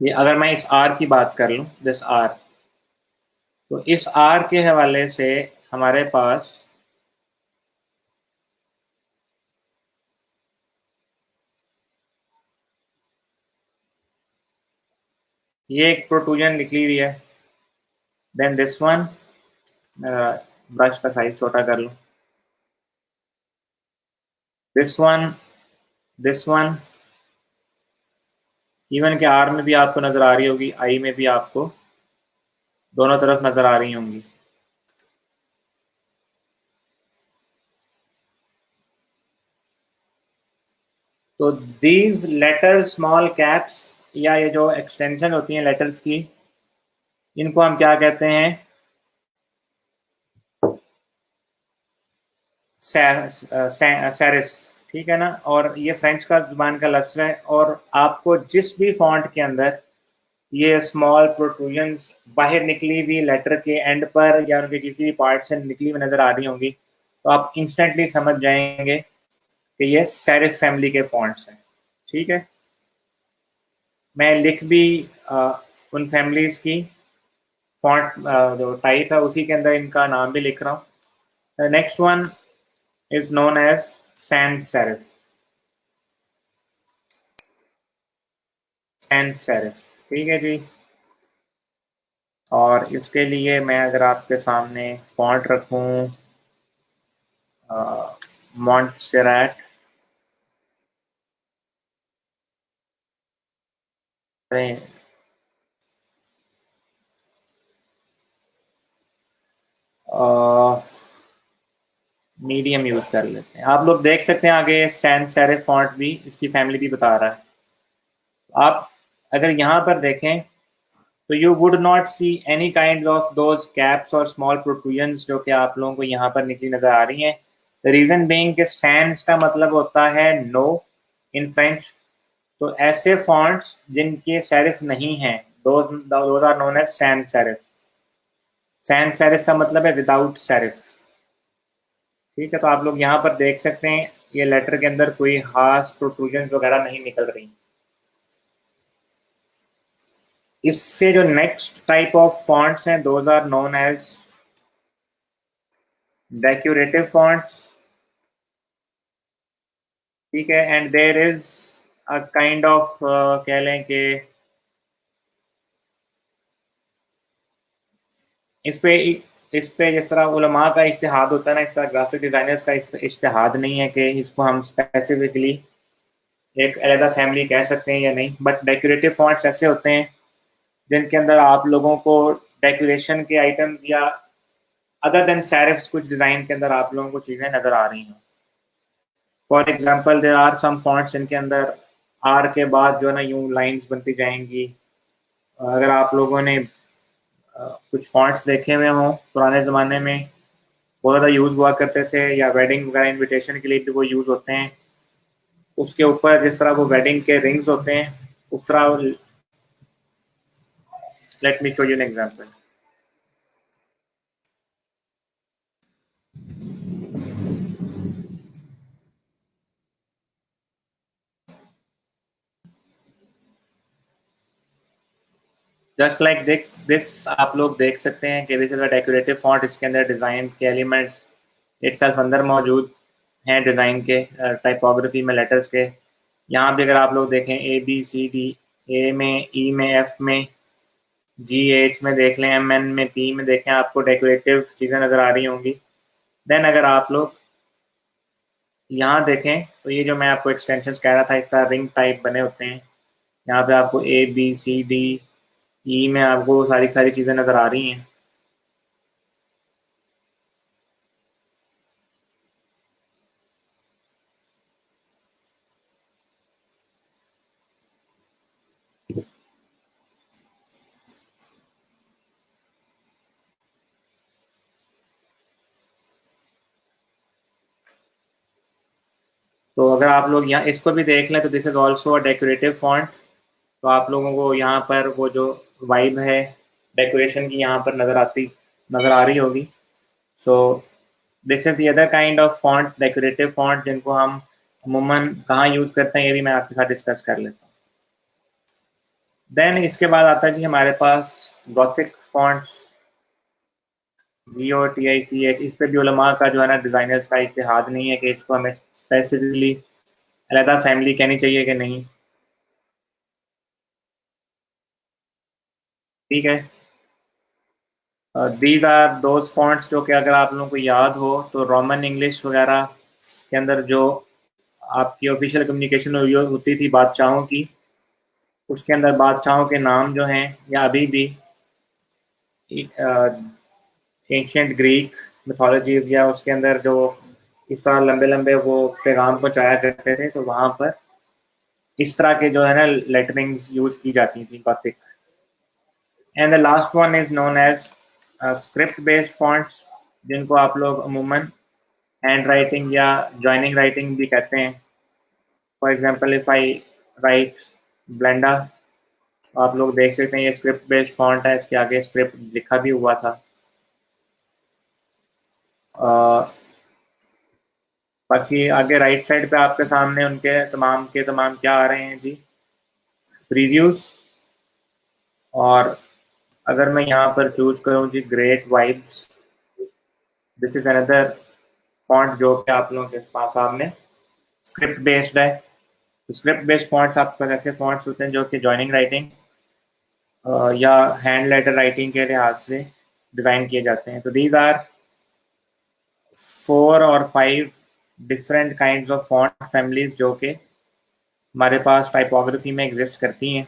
ये अगर मैं इस आर की बात कर लूँ, दिस आर, तो इस आर के हवाले से हमारे पास ये एक प्रोट्रूजन निकली हुई है। देन दिस वन, ब्रश का साइज छोटा कर लूँ, this one, this one, even के आर में भी आपको नज़र आ रही होगी, आई में भी आपको दोनों तरफ नज़र आ रही होंगी। तो दीज लेटर स्मॉल कैप्स, या ये जो एक्सटेंशन होती हैं लेटर्स की, इनको हम क्या कहते हैं, सेरिफ्स। ठीक है ना, और ये फ्रेंच का जुबान का लफ्ज़ है, और आपको जिस भी फॉन्ट के अंदर ये स्मॉल प्रोट्रूजन्स बाहर निकली हुई लेटर के एंड पर या उनके किसी भी पार्ट से निकली हुई नज़र आ रही होंगी, तो आप इंस्टेंटली समझ जाएंगे कि ये सेरिफ फैमिली के फॉन्ट्स हैं। ठीक है, मैं लिख भी उन फैमिलीज की फॉन्ट जो टाइप है उसी के अंदर इनका नाम भी लिख रहा हूँ। Next one is known as sans serif. Sans serif, ठीक है जी। और इसके लिए मैं अगर आपके सामने फॉन्ट रखूँ, मॉन्टसेरेट, मीडियम यूज कर लेते हैं। आप लोग देख सकते हैं आगे सैंस सेरिफ फॉन्ट भी, इसकी फैमिली भी बता रहा है। आप अगर यहाँ पर देखें तो you would not see any kind of those caps और स्मॉल प्रोट्रूजन्स जो कि आप लोगों को यहाँ पर नीचे नजर आ रही हैं। द रीजन बीइंग कि सैंस का मतलब होता है नो इन फ्रेंच। तो ऐसे फॉन्ट्स जिनके सेरिफ नहीं हैं, those are known as sans serif. Sans serif का मतलब है विदाउट सेरिफ। ठीक है, तो आप लोग यहाँ पर देख सकते हैं ये लेटर के अंदर कोई खास प्रोट्रूजन वगैरह नहीं निकल रही। इससे जो नेक्स्ट टाइप ऑफ फॉन्ट्स हैं, those are known as decorative fonts. ठीक है, and there is a kind of कह लें कि इस पे इस पे जिस तरह उलमा का इज्तिहाद होता है ना, इस तरह ग्राफिक डिजाइनर्स का इस पे इज्तिहाद नहीं है कि इसको हम स्पेसिफिकली एक अलग फैमिली कह सकते हैं या नहीं। बट डेकोरेटिव फॉन्ट्स ऐसे होते हैं जिनके अंदर आप लोगों को डेकोरेशन के आइटम्स या अदर देन सैरिफ्स कुछ डिज़ाइन के अंदर आप लोगों को चीज़ें नज़र आ रही हैं। For example there are some fonts जिनके अंदर आर के बाद जो है ना यूं लाइंस बनती जाएंगी। अगर आप लोगों ने कुछ फॉन्ट्स देखे हुए हों पुराने ज़माने में, बहुत ज़्यादा यूज़ हुआ करते थे, या वेडिंग वगैरह इनविटेशन के लिए भी वो यूज़ होते हैं। उसके ऊपर जिस तरह वो वेडिंग के रिंग्स होते हैं उस तरह, let me show you an example. Just like this आप लोग देख सकते हैं कि this is a decorative font. इसके अंदर डिज़ाइन के एलिमेंट्स इटसेल्फ अंदर मौजूद हैं, डिज़ाइन के टाइपोग्राफी में लेटर्स के। यहाँ भी अगर आप लोग देखें ABCD, ए में, ई में, एफ में, GH में देख लें, MN में, P में देखें, आपको डेकोरेटिव चीज़ें नज़र आ रही होंगी। देन अगर आप लोग यहाँ देखें तो ये जो मैं आपको एक्सटेंशन कह रहा था इस तरह रिंग टाइप बने होते हैं। यहाँ पे आपको ABCD E में आपको सारी सारी चीज़ें नज़र आ रही हैं। तो अगर आप लोग यहाँ इसको भी देख लें तो this is also a decorative font. तो आप लोगों को यहाँ पर वो जो वाइब है डेकोरेशन की यहाँ पर नज़र आ रही होगी। So this is the other kind of font, decorative font, जिनको हम अमूमन कहाँ यूज़ करते हैं ये भी मैं आपके साथ डिस्कस कर लेता हूँ। देन इसके बाद आता है जी हमारे पास गॉथिक फॉन्ट्स, GOTIC। इस पे भी उलमा का जो है ना डिज़ाइनर्स का इत्तेहाद नहीं है कि इसको हमें स्पेसिफिकली अलहदा फैमिली कहनी चाहिए कि नहीं। ठीक है, दीज आर दोज फॉन्ट्स जो कि अगर आप लोगों को याद हो तो रोमन इंग्लिश वगैरह के अंदर जो आपकी ऑफिशियल कम्युनिकेशन होती थी बादशाहों की, उसके अंदर बादशाहों के नाम जो हैं, या अभी भी एंशियंट ग्रीक मिथोलॉजीज या उसके अंदर जो इस तरह लंबे लंबे वो पैगाम पहुँचाया करते थे, तो वहाँ पर इस तरह के जो है ना लेटरिंग्स यूज़ की जाती थी, Gothic. And the last one is known as script based fonts, जिनको आप लोग अमूमन हैंड राइटिंग या जॉइनिंग राइटिंग भी कहते हैं। For example if I write Blenda, आप लोग देख सकते हैं ये स्क्रिप्ट बेस्ड फॉन्ट है, इसके आगे स्क्रिप्ट लिखा भी हुआ था। बाकी आगे राइट साइड पे आपके सामने उनके तमाम के तमाम क्या आ रहे हैं जी, प्रीव्यूज। और अगर मैं यहाँ पर चूज करूँ जी Great Vibes, this is another font जो कि आप लोगों के पास सामने स्क्रिप्ट बेस्ड है। स्क्रिप्ट बेस्ड फॉन्ट्स आपके पास ऐसे फॉन्ट्स होते हैं जो कि जॉइनिंग राइटिंग या हैंड लेटर राइटिंग के लिहाज से डिज़ाइन किए जाते हैं। तो दीज आर 4 और 5 different kinds of font families जो कि हमारे पास टाइपोग्राफी में एग्जिस्ट करती हैं।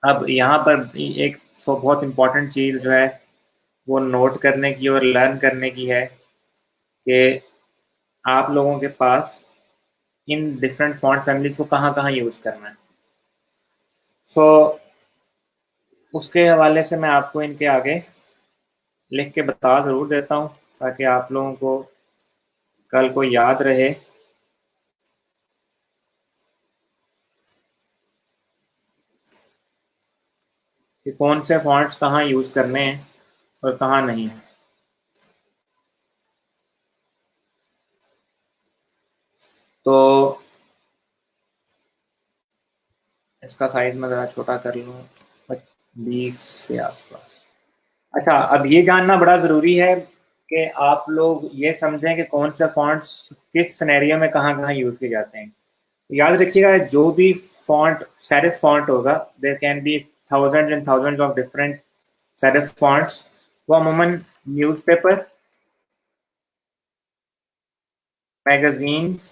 अब यहाँ पर एक बहुत इम्पॉर्टेंट चीज़ जो है वो नोट करने की और लर्न करने की है कि आप लोगों के पास इन डिफरेंट फॉन्ट फैमिलीज को कहाँ कहाँ यूज़ करना है। सो उसके हवाले से मैं आपको इनके आगे लिख के बता ज़रूर देता हूँ ताकि आप लोगों को कल को याद रहे कि कौन से फॉन्ट्स कहाँ यूज़ करने हैं और कहाँ नहीं। तो इसका साइज मैं ज़रा छोटा कर लूँ, 20 के आसपास। अच्छा, अब ये जानना बड़ा ज़रूरी है कि आप लोग ये समझें कि कौन से फ़ॉन्ट्स किस सिनेरियो में कहाँ-कहाँ यूज़ किए जाते हैं। याद रखिएगा, जो भी फ़ॉन्ट सेरिफ फ़ॉन्ट होगा, there can be thousands and thousands of different serif fonts. वो अमूमन न्यूज़पेपर, मैगज़ीन्स,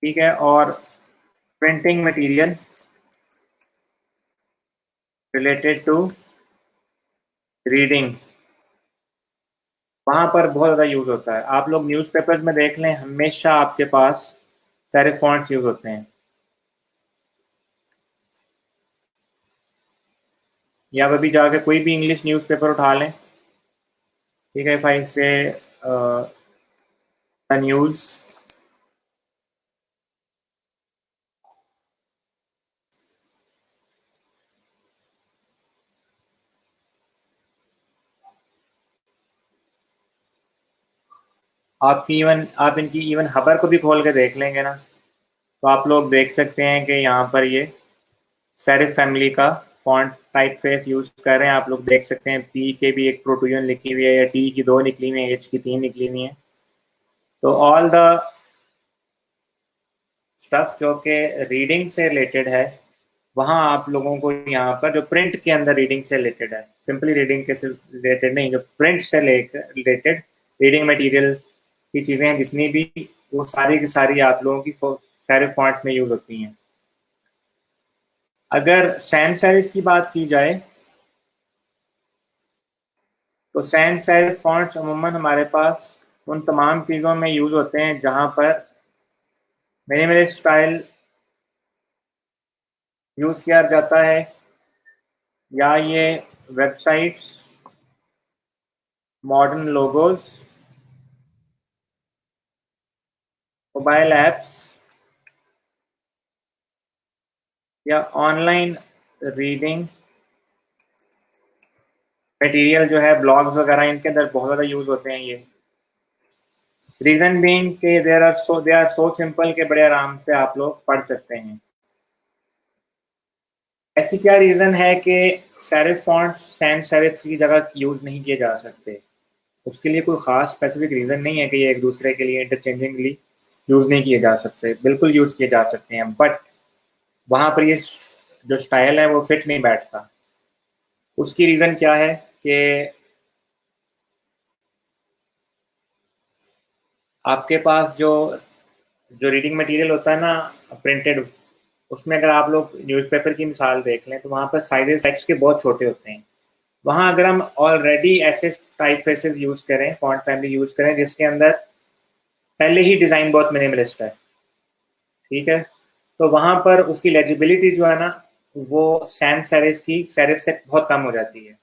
ठीक है, और printing material related to reading, वहाँ पर बहुत ज़्यादा यूज़ होता है। आप लोग न्यूज़पेपर्स में देख लें, हमेशा आपके पास सेरिफ फ़ॉन्ट्स यूज़ होते हैं। या अभी जाके कोई भी इंग्लिश न्यूज़पेपर उठा लें, ठीक है, इफ आई से द न्यूज़, आप इनकी इवन खबर को भी खोल के देख लेंगे ना, तो आप लोग देख सकते हैं कि यहाँ पर ये सेरिफ फैमिली का फॉन्ट टाइप फेस यूज़ कर रहे हैं। आप लोग देख सकते हैं, पी के भी एक प्रोट्रूजन लिखी हुई है, या टी की 2 निकली हुई है, एच की 3 निकली हुई है। तो ऑल द स्टफ जो कि रीडिंग से रिलेटेड है, वहाँ आप लोगों को यहाँ पर जो प्रिंट के अंदर रीडिंग से रिलेटेड है, सिंपली रीडिंग के रिलेटेड नहीं, जो प्रिंट से रिलेटेड रीडिंग मटेरियल की चीज़ें हैं जितनी भी, वो सारी की सारी आप लोगों की सारे फॉन्ट्स में यूज़ होती हैं। अगर सैन सेरिफ की बात की जाए, तो सैन सेरिफ फॉन्ट्स अमूमन हमारे पास उन तमाम चीज़ों में यूज़ होते हैं जहाँ पर मेरे स्टाइल यूज़ किया जाता है, या ये websites, modern logos, mobile apps, या ऑनलाइन रीडिंग मटेरियल जो है, ब्लॉग्स वगैरह, इनके अंदर बहुत ज़्यादा यूज़ होते हैं ये। रीज़न बीइंग के दे आर सो सिंपल के बड़े आराम से आप लोग पढ़ सकते हैं। ऐसी क्या रीज़न है कि सेरिफ फॉन्ट्स सैन सेरिफ की जगह यूज़ नहीं किए जा सकते? उसके लिए कोई ख़ास स्पेसिफिक रीज़न नहीं है कि ये एक दूसरे के लिए इंटरचेंजिंगली यूज़ नहीं किए जा सकते। बिल्कुल यूज़ किए जा सकते हैं, बट वहाँ पर ये जो स्टाइल है वो फिट नहीं बैठता। उसकी रीज़न क्या है कि आपके पास जो जो रीडिंग मटेरियल होता है ना, प्रिंटेड, उसमें अगर आप लोग न्यूज़पेपर की मिसाल देख लें, तो वहाँ पर साइजेस टेक्स्ट के बहुत छोटे होते हैं। वहाँ अगर हम ऑलरेडी ऐसे टाइप फेसेस यूज़ करें, फॉन्ट फैमिली यूज़ करें जिसके अंदर पहले ही डिज़ाइन बहुत मिनिमलिस्ट है, ठीक है, तो वहाँ पर उसकी लेजिबिलिटी जो है ना, वो सैन सेरिफ की सेरिफ से बहुत कम हो जाती है।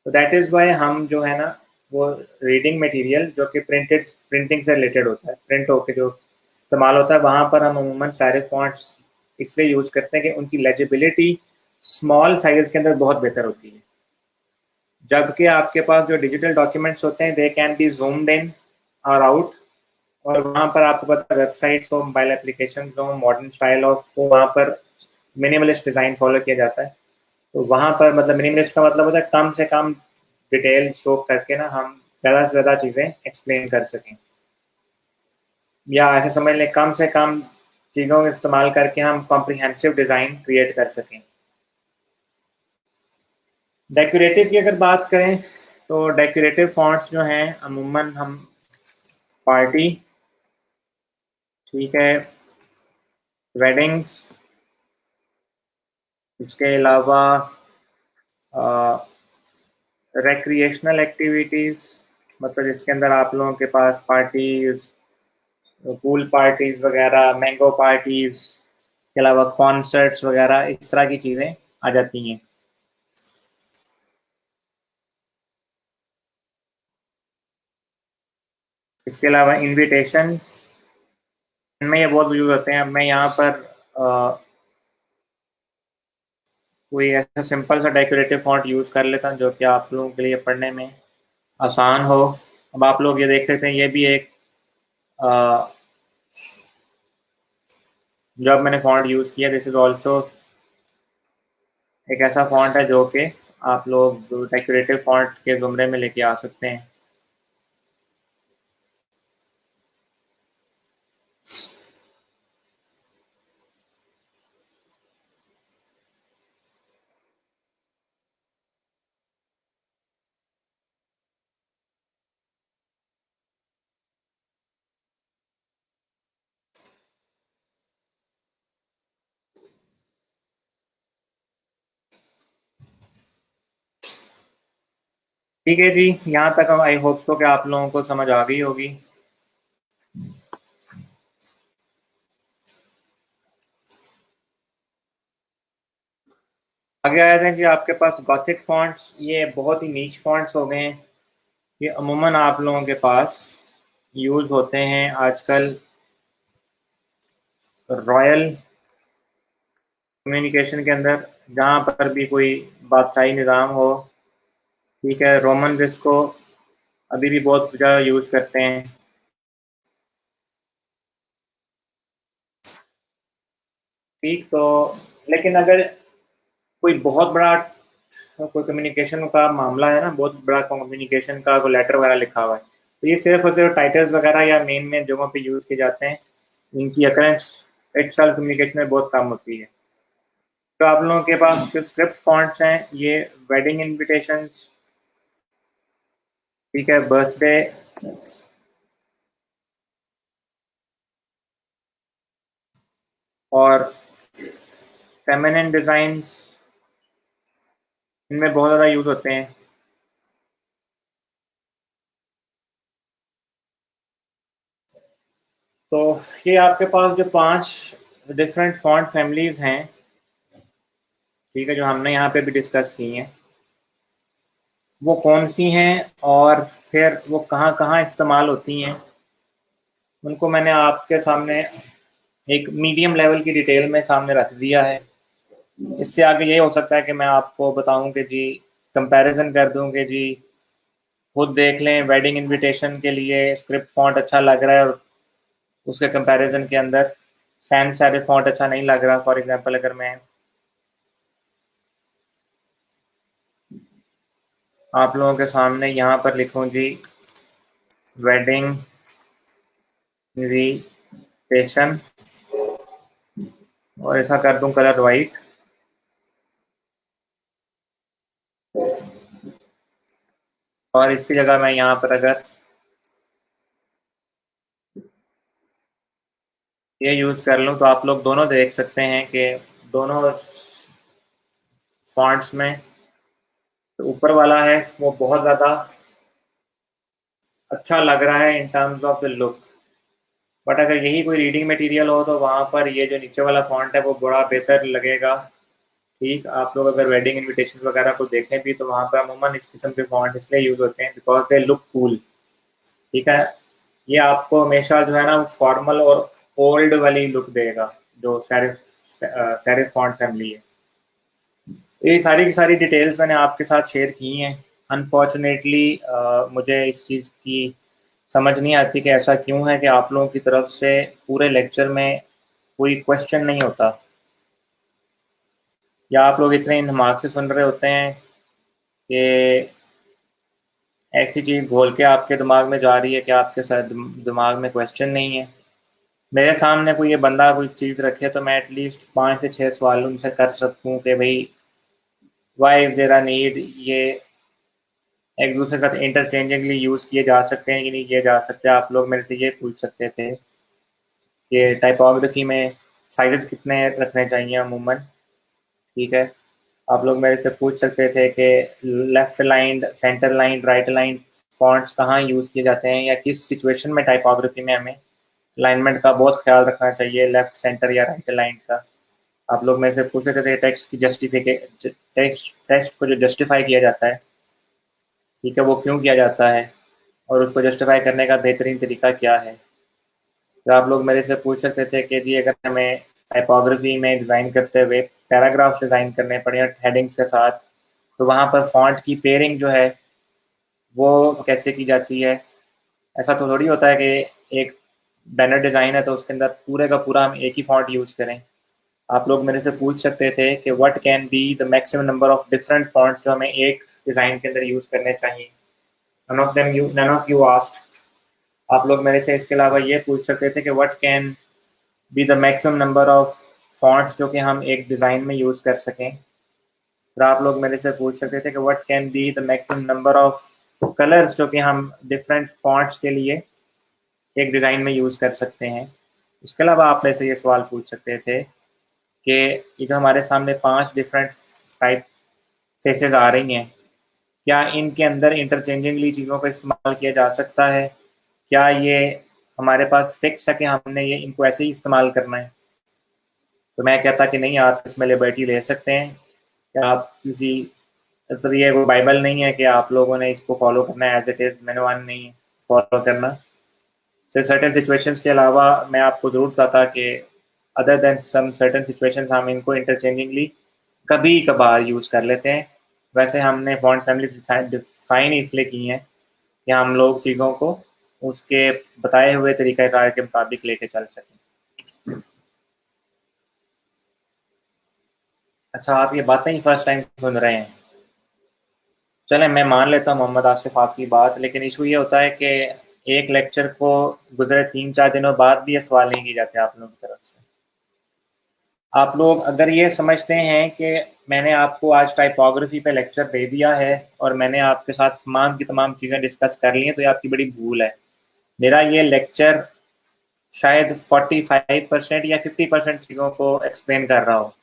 तो दैट इज़ वाई हम जो है ना, वो रीडिंग मटेरियल जो कि प्रिंटिंग से रिलेटेड होता है, प्रिंट होकर जो इस्तेमाल होता है, वहाँ पर हम अमूमन सारे फॉन्ट्स इसलिए यूज़ करते हैं कि उनकी लेजिबिलिटी स्मॉल साइज़ के अंदर बहुत बेहतर होती है। जबकि आपके पास जो डिजिटल डॉक्यूमेंट्स होते हैं, दे कैन बी ज़ूम्ड इन और आउट, और वहाँ पर आपको पता है, वेबसाइट्स हो, मोबाइल एप्लीकेशन हो, मॉडर्न स्टाइल ऑफ हो, वहाँ पर मिनिमलिस्ट डिज़ाइन फॉलो किया जाता है। तो वहाँ पर मतलब मिनिमलिस्ट का मतलब होता है कम से कम डिटेल शो करके ना हम ज़्यादा से ज़्यादा चीज़ें एक्सप्लेन कर सकें, या ऐसे समझ लें कम से कम चीज़ों का इस्तेमाल करके हम कॉम्प्रिहेंसिव डिज़ाइन क्रिएट कर सकें। डेकोरेटिव की अगर बात करें, तो डेकोरेटिव फॉन्ट्स जो हैं अमूमन हम पार्टी, ठीक है, वेडिंग्स, इसके अलावा रिक्रिएशनल एक्टिविटीज़, मतलब इसके अंदर आप लोगों के पास पार्टीज, पूल पार्टीज वगैरह, मैंगो पार्टीज के अलावा कॉन्सर्ट्स वगैरह, इस तरह की चीज़ें आ जाती हैं। इसके अलावा इनविटेशंस इनमें ये बहुत यूज़ होते हैं। अब मैं यहाँ पर कोई ऐसा सिंपल सा डेकोरेटिव फॉन्ट यूज़ कर लेता हूँ जो कि आप लोगों के लिए पढ़ने में आसान हो। अब आप लोग ये देख सकते हैं, ये भी एक जब मैंने फॉन्ट यूज़ किया, दिस इज़ ऑल्सो एक ऐसा फॉन्ट है जो कि आप लोग डेकोरेटिव फॉन्ट के ज़ुमरे में लेके आ सकते हैं। ठीक है जी, यहाँ तक आई होप तो कि आप लोगों को समझ आ गई होगी। आगे आए थे कि आपके पास गॉथिक फॉन्ट्स, ये बहुत ही नीच फॉन्ट्स हो गए हैं। ये अमूमन आप लोगों के पास यूज़ होते हैं आजकल रॉयल कम्युनिकेशन के अंदर, जहाँ पर भी कोई बादशाही निज़ाम हो। ठीक है, रोमन जिसको अभी भी बहुत ज़्यादा यूज़ करते हैं। ठीक, तो लेकिन अगर कोई बहुत बड़ा कोई कम्युनिकेशन का मामला है ना, बहुत बड़ा कम्युनिकेशन का कोई लेटर वगैरह लिखा हुआ है, तो ये सिर्फ और सिर्फ टाइटल्स वगैरह या मेन मेन जगहों पे यूज़ किए जाते हैं। इनकी अकरेंस एक्सेल कम्युनिकेशन में बहुत कम होती है। तो आप लोगों के पास जो स्क्रिप्ट फॉन्ट्स हैं, ये वेडिंग इनविटेशंस, ठीक है, बर्थडे और फेमिनिन डिज़ाइंस, इनमें बहुत ज़्यादा यूज़ होते हैं। तो ये आपके पास जो 5 डिफरेंट फॉन्ट फैमिलीज़ हैं, ठीक है, जो हमने यहाँ पे भी डिस्कस की हैं, वो कौन सी हैं और फिर वो कहाँ कहाँ इस्तेमाल होती हैं, उनको मैंने आपके सामने एक मीडियम लेवल की डिटेल में सामने रख दिया है। इससे आगे ये हो सकता है कि मैं आपको बताऊं कि जी, कंपैरिजन कर दूं कि जी खुद देख लें, वेडिंग इनविटेशन के लिए स्क्रिप्ट फॉन्ट अच्छा लग रहा है और उसके कंपैरिजन के अंदर सैंस सेरिफ फॉन्ट अच्छा नहीं लग रहा। फॉर एग्जांपल अगर मैं आप लोगों के सामने यहाँ पर लिखूं जी, वेडिंग इनविटेशन, और ऐसा कर दूं कलर वाइट, और इसकी जगह मैं यहाँ पर अगर ये यूज़ कर लूँ, तो आप लोग दोनों देख सकते हैं कि दोनों फॉन्ट्स में तो ऊपर वाला है वो बहुत ज़्यादा अच्छा लग रहा है इन terms of the look. But अगर यही कोई रीडिंग मटेरियल हो तो वहाँ पर ये जो नीचे वाला फॉन्ट है वो बड़ा बेहतर लगेगा। ठीक, आप लोग अगर वेडिंग इनविटेशन वगैरह को देखें भी तो वहाँ पर अमूमन इस किस्म के फॉन्ट इसलिए यूज़ होते हैं बिकॉज दे लुक कूल। ठीक है, ये आपको हमेशा जो है ना फॉर्मल और ओल्ड वाली लुक देगा, जो सेरिफ फॉन्ट फैमिली है। ये सारी की सारी डिटेल्स मैंने आपके साथ शेयर की हैं। अनफॉर्चुनेटली मुझे इस चीज़ की समझ नहीं आती कि ऐसा क्यों है कि आप लोगों की तरफ से पूरे लेक्चर में कोई क्वेश्चन नहीं होता, या आप लोग इतने दिमाग से सुन रहे होते हैं कि ऐसी चीज़ घोल के आपके दिमाग में जा रही है कि आपके साथ दिमाग में क्वेश्चन नहीं है। मेरे सामने कोई ये बंदा कोई चीज़ रखे तो मैं एटलीस्ट 5 से 6 सवाल उनसे कर सकूँ कि भाई वाई देर आर नीड, ये एक दूसरे के साथ इंटरचेंजिंगली यूज़ किए जा सकते हैं कि नहीं किए जा सकते। आप लोग मेरे से ये पूछ सकते थे कि टाइपोग्राफी में साइज़ कितने रखने चाहिए अमूमन। ठीक है, आप लोग मेरे से पूछ सकते थे कि left line, centre line, right line fonts कहाँ यूज़ किए जाते हैं, या किस सिचुएशन में टाइपोग्राफी में हमें अलाइनमेंट का बहुत ख्याल रखना चाहिए, लेफ्ट, सेंटर या राइट लाइन का। आप लोग मेरे से पूछ सकते थे टेक्स्ट की टेक्स्ट को जो जस्टिफाई किया जाता है, ठीक है, वो क्यों किया जाता है और उसको जस्टिफाई करने का बेहतरीन तरीका क्या है। तो आप लोग मेरे से पूछ सकते थे कि जी अगर हमें टाइपोग्राफी में डिज़ाइन करते हुए पैराग्राफ्स डिज़ाइन करने पड़े हेडिंग्स के साथ, तो वहाँ पर फॉन्ट की पेयरिंग जो है वो कैसे की जाती है। ऐसा तो थोड़ी होता है कि एक बैनर डिज़ाइन है तो उसके अंदर पूरे का पूरा हम एक ही फॉन्ट यूज़ करें। आप लोग मेरे से पूछ सकते थे कि what can be the maximum number of different fonts जो हमें एक डिज़ाइन के अंदर यूज़ करने चाहिए। None of you asked. आप लोग मेरे से इसके अलावा ये पूछ सकते थे कि what can be the maximum number of fonts जो कि हम एक डिज़ाइन में यूज़ कर सकें। फिर आप लोग मेरे से पूछ सकते थे कि what can be the maximum number of colours जो कि हम डिफरेंट फॉन्ट्स के लिए एक डिज़ाइन में यूज़ कर सकते हैं। इसके अलावा आप मेरे से ये सवाल पूछ सकते थे कि ये जो हमारे सामने 5 डिफरेंट टाइप फेसेस आ रही हैं, क्या इनके अंदर इंटरचेंजिंगली चीज़ों का इस्तेमाल किया जा सकता है? क्या ये हमारे पास फिक्स है कि हमने ये इनको ऐसे ही इस्तेमाल करना है? तो मैं कहता कि नहीं, आप इसमें लिबर्टी ले सकते हैं कि आप किसी, मतलब ये वो बाइबल नहीं है कि आप लोगों ने इसको फॉलो करना है एज इट इज़, मैनुअल नहीं है फॉलो करना। फिर सर्टेन सिचुएशंस के अलावा मैं आपको ज़रूर बताता कि other than some certain situations हम इनको इंटरचेंजिंगली कभी कभार यूज़ कर लेते हैं। वैसे हमने फॉन्ट फैमिली डिफाइन इसलिए की हैं कि हम लोग चीज़ों को उसके बताए हुए तरीक़ाकार के मुताबिक लेके चल सकें। अच्छा, आप ये बातें ही फर्स्ट टाइम सुन रहे हैं। चलें, मैं मान लेता हूँ मोहम्मद आसिफ आपकी बात, लेकिन इशू ये होता है कि एक लेक्चर को गुजरे 3-4 दिनों बाद भी ये सवाल नहीं किए जाते आप लोगों की तरफ से। आप लोग अगर ये समझते हैं कि मैंने आपको आज टाइपोग्राफी पे लेक्चर दे दिया है और मैंने आपके साथ तमाम की तमाम चीज़ें डिस्कस कर ली हैं, तो ये आपकी बड़ी भूल है। मेरा ये लेक्चर शायद 45% या 50% चीज़ों को एक्सप्लेन कर रहा हो।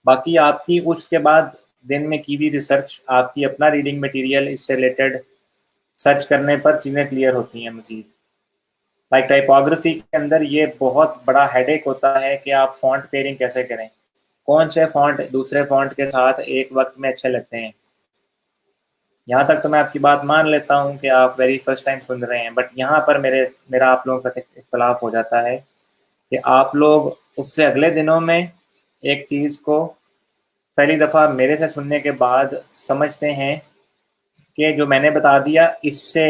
बाकी आपकी उसके बाद दिन में की हुई रिसर्च, आपकी अपना रीडिंग मटेरियल, इससे रिलेटेड सर्च करने पर चीज़ें क्लियर होती हैं मज़ीद। लाइक टाइपोग्राफी के अंदर ये बहुत बड़ा हेडेक होता है कि आप फ़ॉन्ट पेयरिंग कैसे करें, कौन से फ़ॉन्ट दूसरे फ़ॉन्ट के साथ एक वक्त में अच्छे लगते हैं। यहाँ तक तो मैं आपकी बात मान लेता हूँ कि आप वेरी फर्स्ट टाइम सुन रहे हैं, बट यहाँ पर मेरा आप लोगों का इख्तलाफ हो जाता है कि आप लोग उससे अगले दिनों में एक चीज़ को पहली दफ़ा मेरे से सुनने के बाद समझते हैं कि जो मैंने बता दिया इससे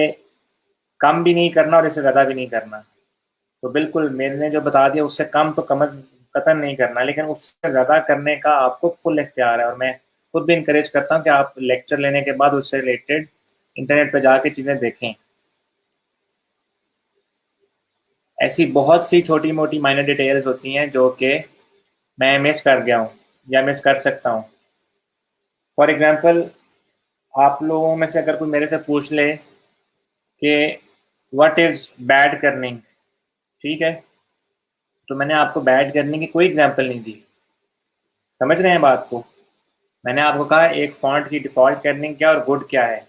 कम भी नहीं करना और इससे ज़्यादा भी नहीं करना। तो बिल्कुल मैंने जो बता दिया उससे कम तो कतई नहीं करना, लेकिन उससे ज़्यादा करने का आपको फुल इख्तियार है। और मैं खुद भी इनकरेज करता हूँ कि आप लेक्चर लेने के बाद उससे रिलेटेड इंटरनेट पे जाके चीज़ें देखें। ऐसी बहुत सी छोटी-मोटी माइनर डिटेल्स होती हैं जो कि मैं मिस कर गया हूँ या मिस कर सकता हूँ। फॉर एग्ज़ाम्पल, आप लोगों में से अगर कोई मेरे से पूछ ले कि व्हाट इज़ बैड कर्निंग, ठीक है? तो मैंने आपको बैड कर्निंग की कोई एग्ज़ाम्पल नहीं दी। समझ रहे हैं बात को? मैंने आपको कहा एक फ़ॉन्ट की डिफ़ॉल्ट कर्निंग क्या और गुड क्या है।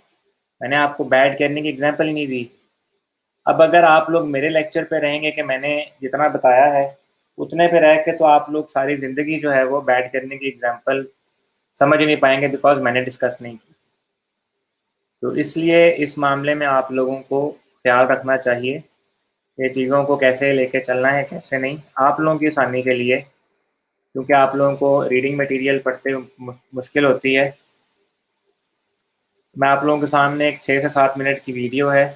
मैंने आपको बैड कर्निंग की एग्ज़ाम्पल ही नहीं दी। अब अगर आप लोग मेरे लेक्चर पे रहेंगे कि मैंने जितना बताया है, उतने पे रह के तो आप लोग सारी ज़िंदगी जो है वो बैड कर्निंग की एग्ज़ाम्पल समझ ही नहीं पाएँगे, बिकॉज़ मैंने डिस्कस नहीं की। तो इसलिए इस मामले में आप लोगों को ख़्याल रखना चाहिए कि चीज़ों को कैसे लेके चलना है, कैसे नहीं। आप लोगों की आसानी के लिए, क्योंकि आप लोगों को रीडिंग मटीरियल पढ़ते मुश्किल होती है, मैं आप लोगों के सामने एक 6 से 7 मिनट की वीडियो है,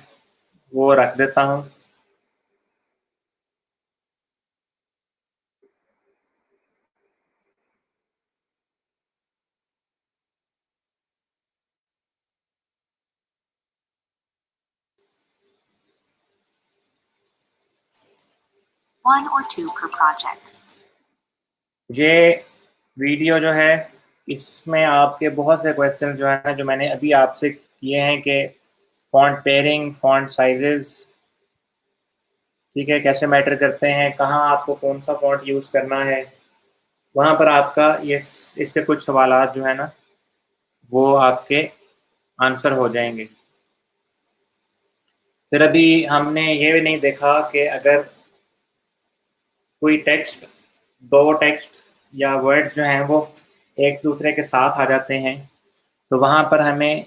वो रख देता हूँ। One or two per project. ये वीडियो जो है, इसमें आपके बहुत से क्वेश्चन जो है ना, जो मैंने अभी आपसे किए हैं कि फ़ॉन्ट पेयरिंग, फ़ॉन्ट साइज़ेस, ठीक है, कैसे मैटर करते हैं, कहाँ आपको कौन सा फ़ॉन्ट यूज़ करना है, वहाँ पर आपका ये इसके कुछ सवालात जो है ना, वो आपके आंसर हो जाएंगे। फिर अभी हमने ये भी नहीं देखा कि अगर कोई टेक्स्ट, दो टेक्स्ट या वर्ड्स जो हैं वो एक दूसरे के साथ आ जाते हैं, तो वहाँ पर हमें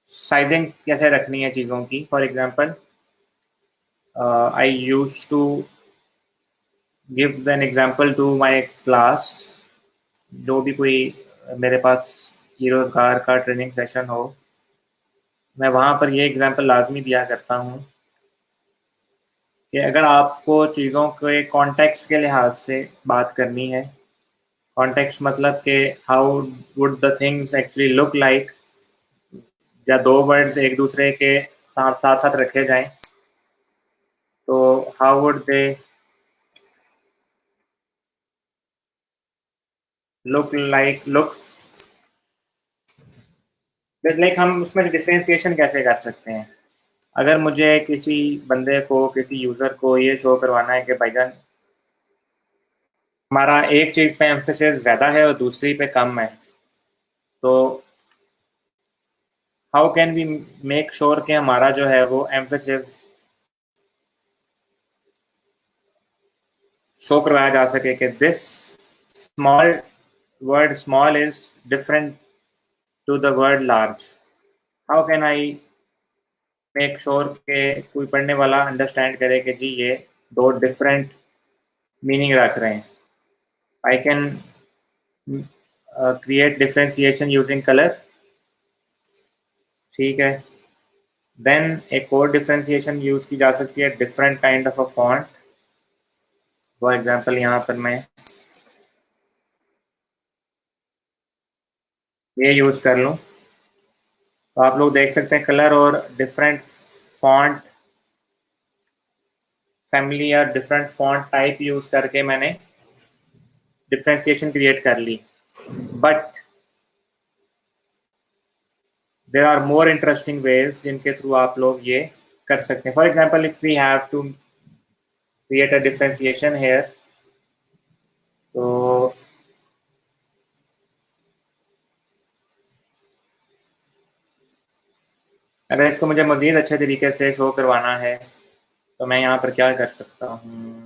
साइजिंग कैसे रखनी है चीज़ों की। For example, I use to give an example to my class. जो भी कोई मेरे पास ये रोज़गार का ट्रेनिंग सेशन हो, मैं वहाँ पर ये एग्जांपल लाजमी दिया करता हूँ कि अगर आपको चीज़ों के कॉन्टेक्स्ट के लिहाज से बात करनी है, कॉन्टेक्स्ट मतलब कि how would the things actually look like, या दो वर्ड्स एक दूसरे के साथ साथ साथ रखे जाएं तो how would they look like, हम उसमें डिफरेंशिएशन कैसे कर सकते हैं। अगर मुझे किसी बंदे को, किसी यूज़र को ये शो करवाना है कि भाईजान हमारा एक चीज़ पे एम्फेसिस ज़्यादा है और दूसरी पे कम है, तो how can we make sure कि हमारा जो है वो एम्फेसिस शो करवाया जा सके कि this small word small is different to the word large. How can I make sure कि कोई पढ़ने वाला अंडरस्टैंड करे कि जी ये दो डिफरेंट मीनिंग रख रहे हैं। I can create differentiation using colour, ठीक है। देन एक और डिफरेंशिएशन यूज की जा सकती है different kind of a font. For example यहाँ पर मैं ये यूज कर लूँ तो आप लोग देख सकते हैं कलर और डिफरेंट फॉन्ट फैमिली या डिफरेंट फॉन्ट टाइप यूज करके मैंने डिफरेंशिएशन क्रिएट कर ली। But there are more interesting ways जिनके थ्रू आप लोग ये कर सकते हैं। For example if we have to create a differentiation here, तो अगर इसको मुझे मज़ीद अच्छे तरीके से शो करवाना है तो मैं यहाँ पर क्या कर सकता हूँ।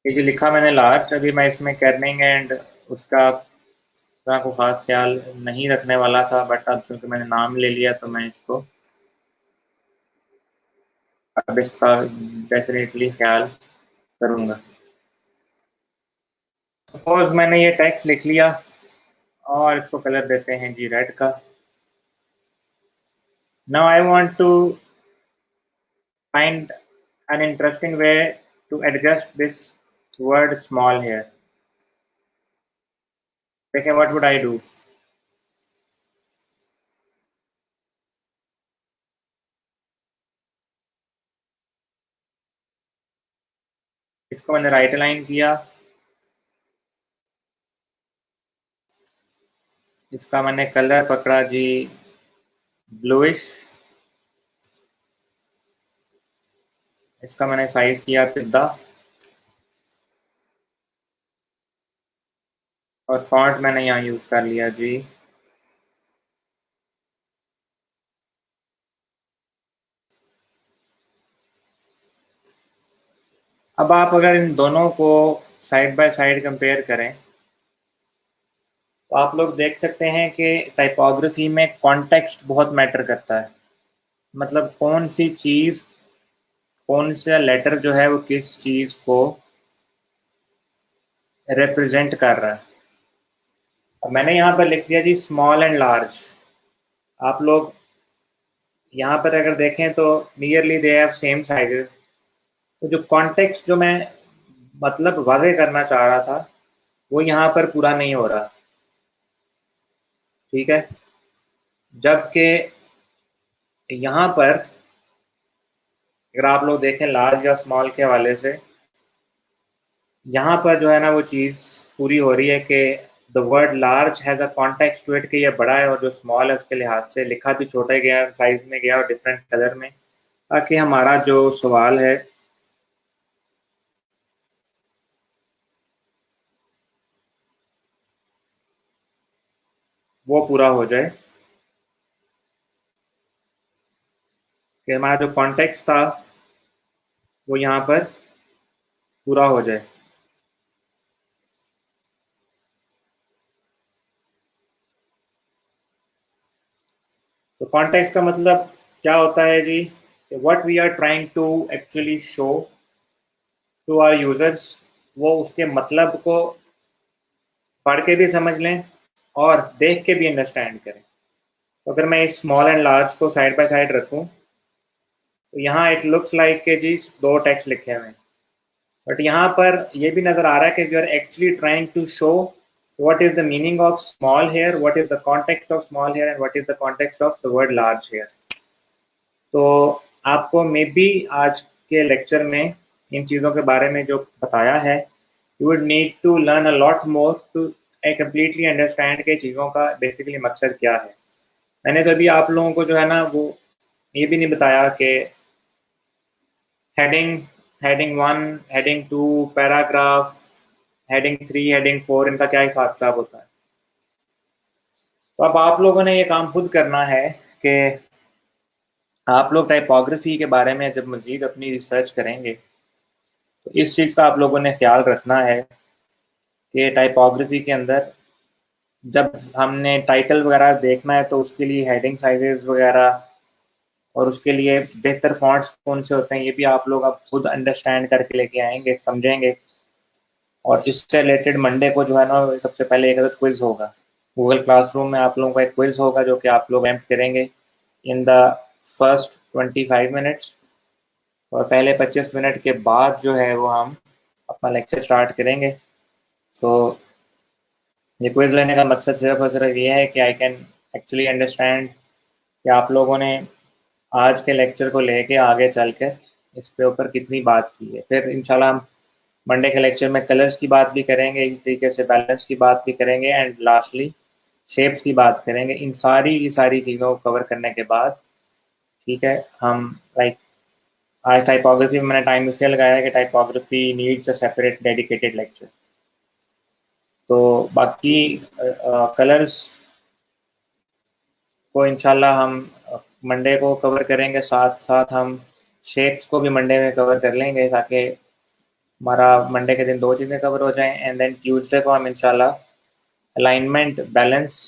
ये जो लिखा मैंने लास्ट, अभी मैं इसमें कर्निंग एंड उसका तरह को खास ख्याल नहीं रखने वाला था, बट अब चूंकि मैंने नाम ले लिया तो मैं इसको अब इसका डेफिनेटली ख्याल करूँगा। सपोज मैंने ये टेक्स्ट लिख लिया और इसको कलर देते हैं जी रेड का। Now I want to find an interesting way to adjust this word small here. Okay, what would I do? इसको मैंने राइट अलाइन किया, इसका मैंने कलर पकड़ा जी ब्लूइश, इसका मैंने साइज किया पिद्दा, और फॉन्ट मैंने यहाँ यूज कर लिया जी अब आप अगर इन दोनों को साइड बाय साइड कंपेयर करें तो आप लोग देख सकते हैं कि टाइपोग्राफी में कॉन्टेक्स्ट बहुत मैटर करता है। मतलब कौन सी चीज़, कौन सा लेटर जो है वो किस चीज़ को रिप्रेजेंट कर रहा है। अब मैंने यहाँ पर लिख दिया जी स्मॉल एंड लार्ज। आप लोग यहाँ पर अगर देखें तो nearly they have same sizes. तो जो कॉन्टेक्स्ट जो मैं मतलब वाजे करना चाह रहा था वो यहाँ पर पूरा नहीं हो रहा, ठीक है। जबकि यहाँ पर अगर आप लोग देखें लार्ज या स्मॉल के हवाले से, यहाँ पर जो है ना वो चीज़ पूरी हो रही है कि the word large has a context to it कि ये बड़ा है, और जो स्मॉल है उसके लिहाज से लिखा भी छोटा गया, साइज में गया और डिफरेंट कलर में, ताकि हमारा जो सवाल है वो पूरा हो जाए। कि हमारा जो कॉन्टेक्स्ट था वो यहाँ पर पूरा हो जाए। तो कॉन्टेक्स्ट का मतलब क्या होता है जी? What we are trying to actually show to our users, वो उसके मतलब को पढ़ के भी समझ लें और देख के भी अंडरस्टैंड करें। तो अगर मैं इस स्मॉल एंड लार्ज को साइड बाय साइड रखूं तो यहाँ इट लुक्स लाइक के जी दो टेक्स्ट लिखे हुए हैं, बट यहाँ पर ये भी नज़र आ रहा है कि we are actually trying to show what is the meaning of small here, what is the context of small here, and what is the context of the word large here. तो आपको मे बी आज के लेक्चर में इन चीज़ों के बारे में जो बताया है, you would need to learn a lot more to completely understand के चीज़ों का बेसिकली मकसद क्या है। मैंने तो अभी आप लोगों को जो है ना वो ये भी नहीं बताया कि heading heading 1, heading 2, paragraph, heading 3, heading 4 इनका क्या हिसाब किताब होता है। तो अब आप लोगों ने ये काम खुद करना है कि आप लोग टाइपोग्राफी के बारे में जब मज़ीद अपनी रिसर्च करेंगे तो इस चीज़ का आप लोगों ने ख्याल रखना है कि टाइपोग्राफी के अंदर जब हमने टाइटल वगैरह देखना है तो उसके लिए हेडिंग साइजेस वगैरह और उसके लिए बेहतर फॉन्ट्स कौन से होते हैं ये भी आप लोग अब खुद अंडरस्टैंड करके लेके आएंगे, समझेंगे। और इससे रिलेटेड मंडे को जो है ना सबसे पहले एक अदद क्विज़ होगा गूगल क्लासरूम में, आप लोगों का एक क्विज़ होगा जो कि आप लोग अटेम्प्ट करेंगे इन द फर्स्ट 25 मिनट्स, और पहले 25 मिनट के बाद जो है वो हम अपना लेक्चर स्टार्ट करेंगे। सो ये क्विज़ लेने का मकसद सिर्फ और सिर्फ ये है कि आई कैन एक्चुअली अंडरस्टैंड कि आप लोगों ने आज के लेक्चर को लेके आगे चलकर इस पे ऊपर कितनी बात की है। फिर इंशाल्लाह हम मंडे के लेक्चर में कलर्स की बात भी करेंगे, इस तरीके से बैलेंस की बात भी करेंगे, एंड लास्टली शेप्स की बात करेंगे। इन सारी चीज़ों को कवर करने के बाद ठीक है हम लाइक आज टाइपोग्राफी में मैंने टाइम इसलिए लगाया है कि typography needs a separate dedicated lecture. तो बाकी कलर्स को इंशाल्लाह हम मंडे को कवर करेंगे, साथ साथ हम शेप्स को भी मंडे में कवर कर लेंगे ताकि हमारा मंडे के दिन दो चीज़ें कवर हो जाएं। एंड देन ट्यूसडे को हम इंशाल्लाह अलाइनमेंट, बैलेंस,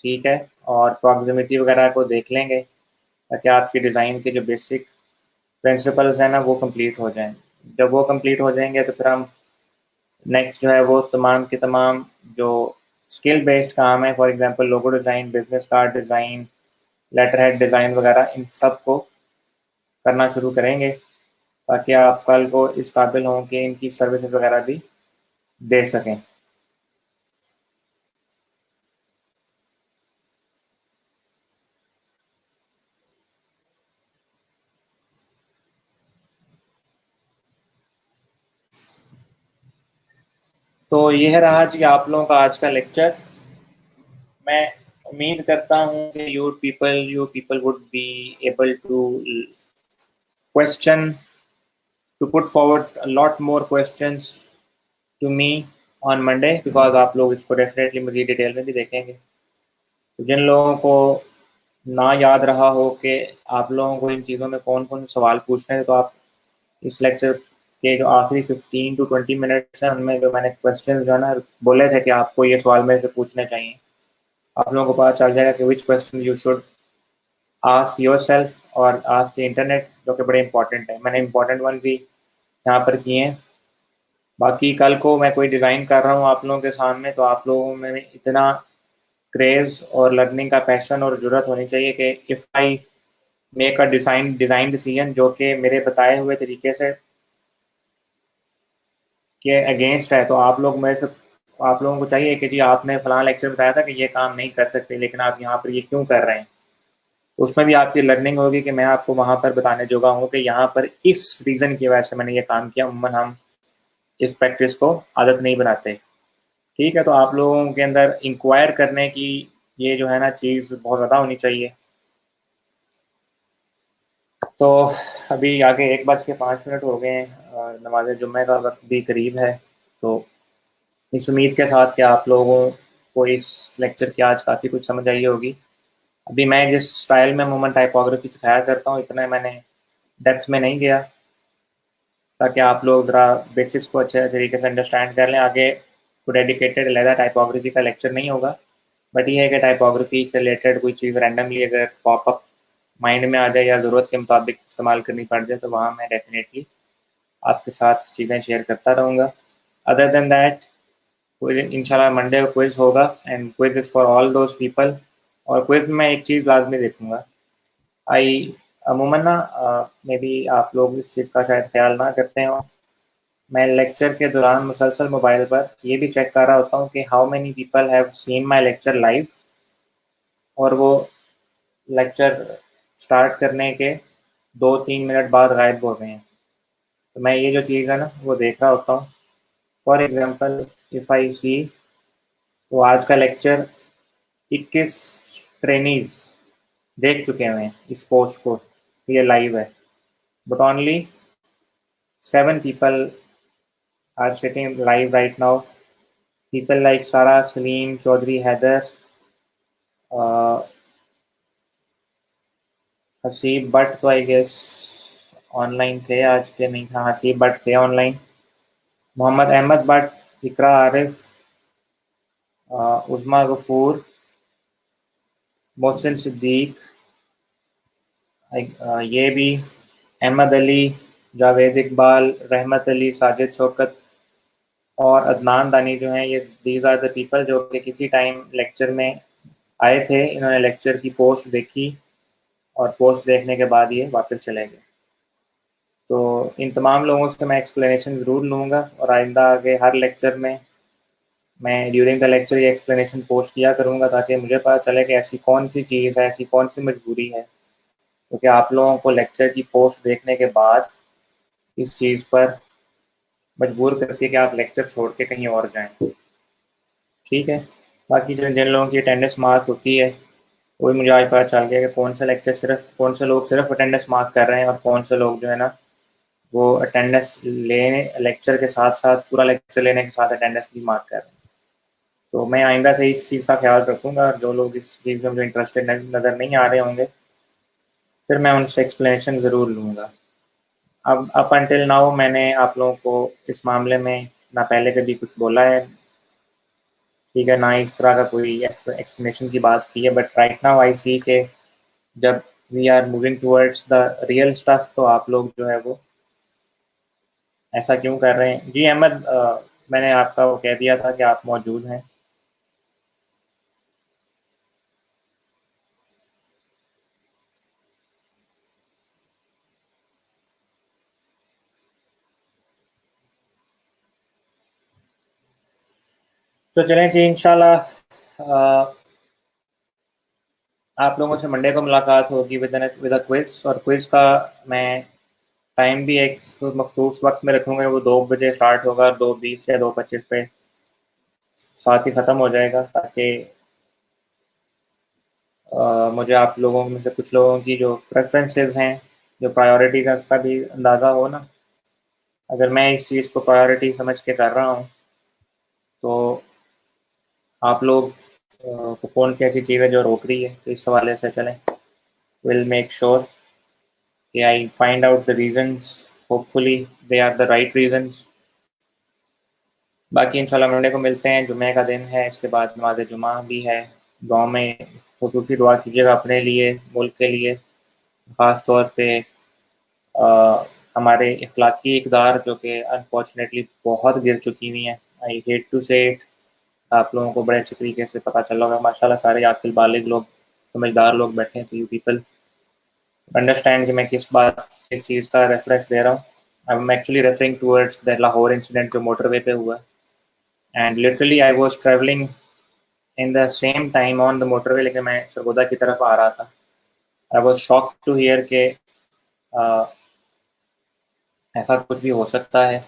ठीक है, और प्रॉक्सिमिटी वगैरह को देख लेंगे ताकि आपकी डिज़ाइन के जो बेसिक प्रिंसिपल्स हैं ना वो कंप्लीट हो जाएं। जब वो कंप्लीट हो जाएंगे तो फिर हम नेक्स्ट जो है वो तमाम के तमाम जो स्किल बेस्ड काम है, for example logo design, business card design, letter head design वगैरह, इन सब को करना शुरू करेंगे ताकि आप कल को इस काबिल हों कि इनकी सर्विसेज वगैरह भी दे सकें। तो यह रहा जी आप लोगों का आज का लेक्चर। मैं उम्मीद करता हूँ कि you people would be able to question, to put forward a lot more questions to me on Monday, because आप लोग इसको डेफिनेटली मुझे डिटेल में भी देखेंगे। तो जिन लोगों को ना याद रहा हो कि आप लोगों को इन चीज़ों में कौन कौन से सवाल पूछने हैं, तो आप इस लेक्चर के जो आखिरी 15 to 20 मिनट्स हैं उनमें जो मैंने क्वेश्चन जो है ना बोले थे कि आपको ये सवाल मेरे से पूछने चाहिए, आप लोगों को पता चल जाएगा कि which question you should ask yourself और आस्क द इंटरनेट, जो कि बड़े इंपॉर्टेंट है। मैंने इंपॉर्टेंट वन भी यहाँ पर किए हैं। बाकी कल को मैं कोई डिज़ाइन कर रहा हूँ आप लोगों के सामने तो आप लोगों में इतना क्रेज़ और लर्निंग का पैशन और ज़रूरत होनी चाहिए कि if I make a design decision जो कि मेरे बताए हुए तरीके से के अगेंस्ट है, तो आप लोग मेरे से आप लोगों को चाहिए कि जी आपने फलां लेक्चर बताया था कि ये काम नहीं कर सकते लेकिन आप यहाँ पर ये क्यों कर रहे हैं। उसमें भी आपकी लर्निंग होगी कि मैं आपको वहाँ पर बताने जोगा हूँ कि यहाँ पर इस रीज़न की वजह से मैंने ये काम किया। उम्मन हम इस प्रैक्टिस को आदत नहीं बनाते, ठीक है। तो आप लोगों के अंदर इंक्वायर करने की ये जो है ना चीज़ बहुत ज़्यादा होनी चाहिए। तो अभी आगे 1:05 हो गए हैं, नमाज जुम्मे का वक्त भी करीब है। तो इस उम्मीद के साथ कि आप लोगों को इस लेक्चर की आज काफ़ी कुछ समझ आई होगी। अभी मैं जिस स्टाइल में अमूमन टाइपोग्राफी सिखाया करता हूँ इतना मैंने डेप्थ में नहीं गया, ताकि आप लोग ज़रा बेसिक्स को अच्छे तरीके से अंडरस्टैंड कर लें। आगे को डेडिकेटेड अलहदा टाइपोग्राफी का लेक्चर नहीं होगा, बट ये है कि टाइपोग्राफी से रिलेटेड कोई चीज़ रैंडमली अगर पॉपअप माइंड में आ जाए या ज़रूरत के मुताबिक इस्तेमाल करनी पड़ जाए तो वहाँ मैं डेफिनेटली आपके साथ चीज़ें शेयर करता रहूँगा। अदर देन दैट इंशाल्लाह मंडे को क्विज होगा, and quiz is for all those people. और क्विज में एक चीज़ लाजमी देखूँगा। आई अमूमन ना मे बी आप लोग इस चीज़ का शायद ख्याल ना करते हो, मैं लेक्चर के दौरान मुसलसल मोबाइल पर ये भी चेक कर रहा होता हूँ कि how many people have seen my lecture live, और वो लेक्चर स्टार्ट करने के 2-3 मिनट बाद गायब हो गए हैं। तो मैं ये जो चीज़ है ना वो देख रहा होता हूँ। फॉर एग्जांपल इफ़ आई सी, तो आज का लेक्चर 21 ट्रेनीज देख चुके हुए हैं इस पोस्ट को, ये लाइव है, but only 7 people are sitting live right now. People like Sara, Saleem, Chaudhry, Haider, Haseeb Butt तो आई गेस ऑनलाइन थे आज के, नहीं था, हसीब बट थे ऑनलाइन, मोहम्मद अहमद बट, इकरा आरिफ, उज़मा गफूर, मोहसिन सिद्दीक, ये भी, अहमद अली, जावेद इकबाल, रहमत अली, साजिद शौकत और अदनान दानी जो हैं, ये दीज आर द पीपल जो कि किसी टाइम लेक्चर में आए थे। इन्होंने लेक्चर की पोस्ट देखी और पोस्ट देखने के बाद ये वापस चले गए। तो इन तमाम लोगों से मैं एक्सप्लेनेशन ज़रूर लूँगा, और आइंदा आगे हर लेक्चर में मैं ड्यूरिंग द लेक्चर ये एक्सप्लेनेशन पोस्ट किया करूँगा, ताकि मुझे पता चले कि ऐसी कौन सी चीज़ है, ऐसी कौन सी मजबूरी है, क्योंकि आप लोगों को लेक्चर की पोस्ट देखने के बाद इस चीज़ पर मजबूर करती है कि आप लेक्चर छोड़ के कहीं और जाएं। ठीक है, बाकी जिन जिन लोगों की अटेंडेंस मार्क होती है वो भी मुझे आज पता चल गया कि कौन से लोग सिर्फ अटेंडेंस मार्क कर रहे हैं और कौन से लोग जो है ना वो अटेंडेंस लेने लेक्चर के साथ साथ पूरा लेक्चर लेने के साथ अटेंडेंस भी मार्क कर रहे हैं। तो मैं आइंदा से इस चीज़ का ख्याल रखूँगा, और जो लोग इस चीज़ में मुझे इंटरेस्टेड नज़र नहीं आ रहे होंगे फिर मैं उनसे एक्सप्लेनेशन ज़रूर लूँगा। अब अप अनटिल नाउ मैंने आप लोगों को इस मामले में ना पहले कभी कुछ बोला है, ठीक है, ना इस तरह का कोई एक्सप्लेनेशन की बात की है, but right now I see के जब we are moving towards the real stuff तो आप लोग जो है वो ऐसा क्यों कर रहे हैं। जी अहमद, मैंने आपका वो कह दिया था कि आप मौजूद हैं। तो चलें जी, इंशाल्लाह आप लोगों से मंडे को मुलाकात होगी विद अ क्विज, और क्विज का मैं टाइम भी एक मखसूस वक्त में रखूँगा, वो 2 बजे स्टार्ट होगा और 2:20 या 2:25 पे साथ ही ख़त्म हो जाएगा, ताकि मुझे आप लोगों में से कुछ लोगों की जो प्रेफरेंसेस हैं, जो प्रायोरिटी का उसका भी अंदाज़ा हो ना। अगर मैं इस चीज़ को प्रायोरिटी समझ के कर रहा हूँ तो आप लोग को कौन सी ऐसी चीज़ है जो रोक रही है, तो इस हवाले से चलें। विल मेक श्योर कि I find out the reasons, hopefully they are the right reasons. बाकी इंशाल्लाह मंडे को मिलते हैं, जुम्मे का दिन है, इसके बाद नमाज जुमा भी है। गाँव में खुसूसी दुआ कीजिएगा अपने लिए, मुल्क के लिए, ख़ास तौर पे हमारे इखलाकी इक़दार जो कि अनफॉर्चुनेटली बहुत गिर चुकी हुई हैं। आई हेट टू से इट। आप लोगों को बड़े अच्छे तरीके से पता चला होगा माशाल्लाह, सारे आकिल बालिग लोग, समझदार लोग बैठे हैं। तो यू पीपल अंडरस्टैंड कि मैं किस चीज़ का रेफरेंस दे रहा हूँ। I am actually referring towards the Lahore incident जो मोटरवे पे हुआ, and literally I was travelling in the same time on the motorway, लेकिन मैं सरगोदा की तरफ आ रहा था। I was shocked to hear के ऐसा कुछ भी हो सकता है।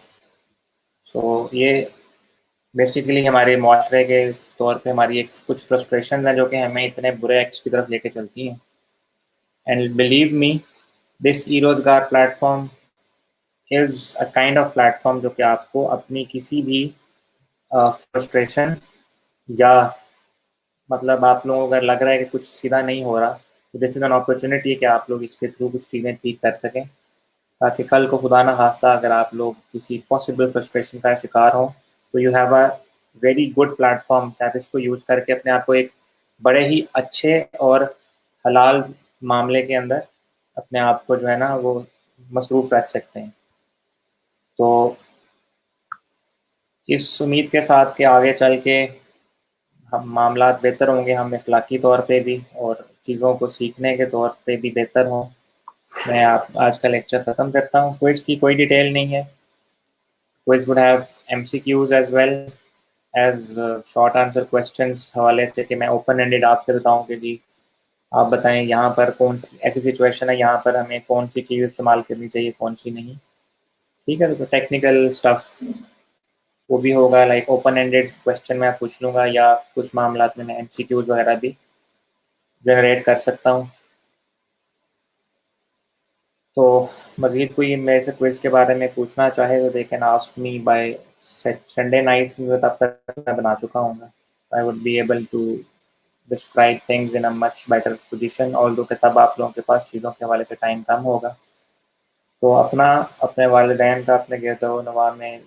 सो ये बेसिकली हमारे मुआशरे के तौर पे हमारी एक कुछ फ्रस्ट्रेशन है जो कि हमें इतने बुरे एक्ट्स की तरफ लेके चलती हैं। एंड बिलीव मी, दिस ई रोजगार platform is a kind of platform जो कि आपको अपनी किसी भी फ्रस्ट्रेशन या मतलब आप लोगों को अगर लग रहा है कि कुछ सीधा नहीं हो रहा, तो दिस इज़ एन अपॉर्चुनिटी कि आप लोग इसके थ्रू कुछ चीज़ें ठीक कर सकें, ताकि कल को खुदा ना खास्ता अगर आप लोग किसी पॉसिबल फ्रस्ट्रेशन का शिकार हों, तो you have a very good platform कि आप इसको यूज़ करके अपने आप को एक बड़े ही अच्छे और हलाल मामले के अंदर अपने आप को जो है ना वो मसरूफ़ रख सकते हैं। तो इस उम्मीद के साथ कि आगे चल के हम मामलात बेहतर होंगे, हम अखलाकी तौर पे भी और चीज़ों को सीखने के तौर पे भी बेहतर हों, मैं आप आज का लेक्चर ख़त्म करता हूँ। क्विज़ की कोई डिटेल नहीं है। Quiz would have MCQs as well as short answer questions हवाले से कि मैं ओपन एंडेड आपसे बताऊँ कि जी आप बताएं यहाँ पर कौन सी ऐसी सिचुएशन है, यहाँ पर हमें कौन सी चीज़ इस्तेमाल करनी चाहिए, कौन सी नहीं। ठीक है, तो टेक्निकल स्टफ वो भी होगा, लाइक ओपन एंडेड क्वेश्चन मैं पूछ लूँगा या कुछ मामलात में मैं एमसीक्यूज़ वगैरह भी जनरेट कर सकता हूँ। तो मज़ीद कोई मेरे से क्विज़ के बारे में पूछना चाहे तो they can ask me by Sunday night, तब तक मैं बना चुका हूँ। I would be able to describe things in a much better position, although कि तब आप लोगों के पास चीज़ों के हवाले से टाइम कम होगा। तो अपना, अपने वालिदैन का, अपने गिरदो-नवाह में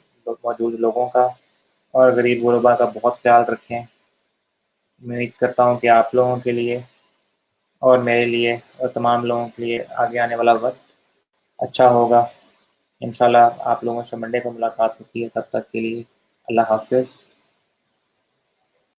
मौजूद लोगों का और गरीब गुरबा का बहुत ख्याल रखें। उम्मीद करता हूँ कि आप लोगों के लिए और मेरे लिए और तमाम लोगों के लिए आगे आने वाला वक्त अच्छा होगा। इंशाल्लाह आप लोगों से मंडे को मुलाकात होती है, तब तक के लिए अल्लाह हाफ़िज़।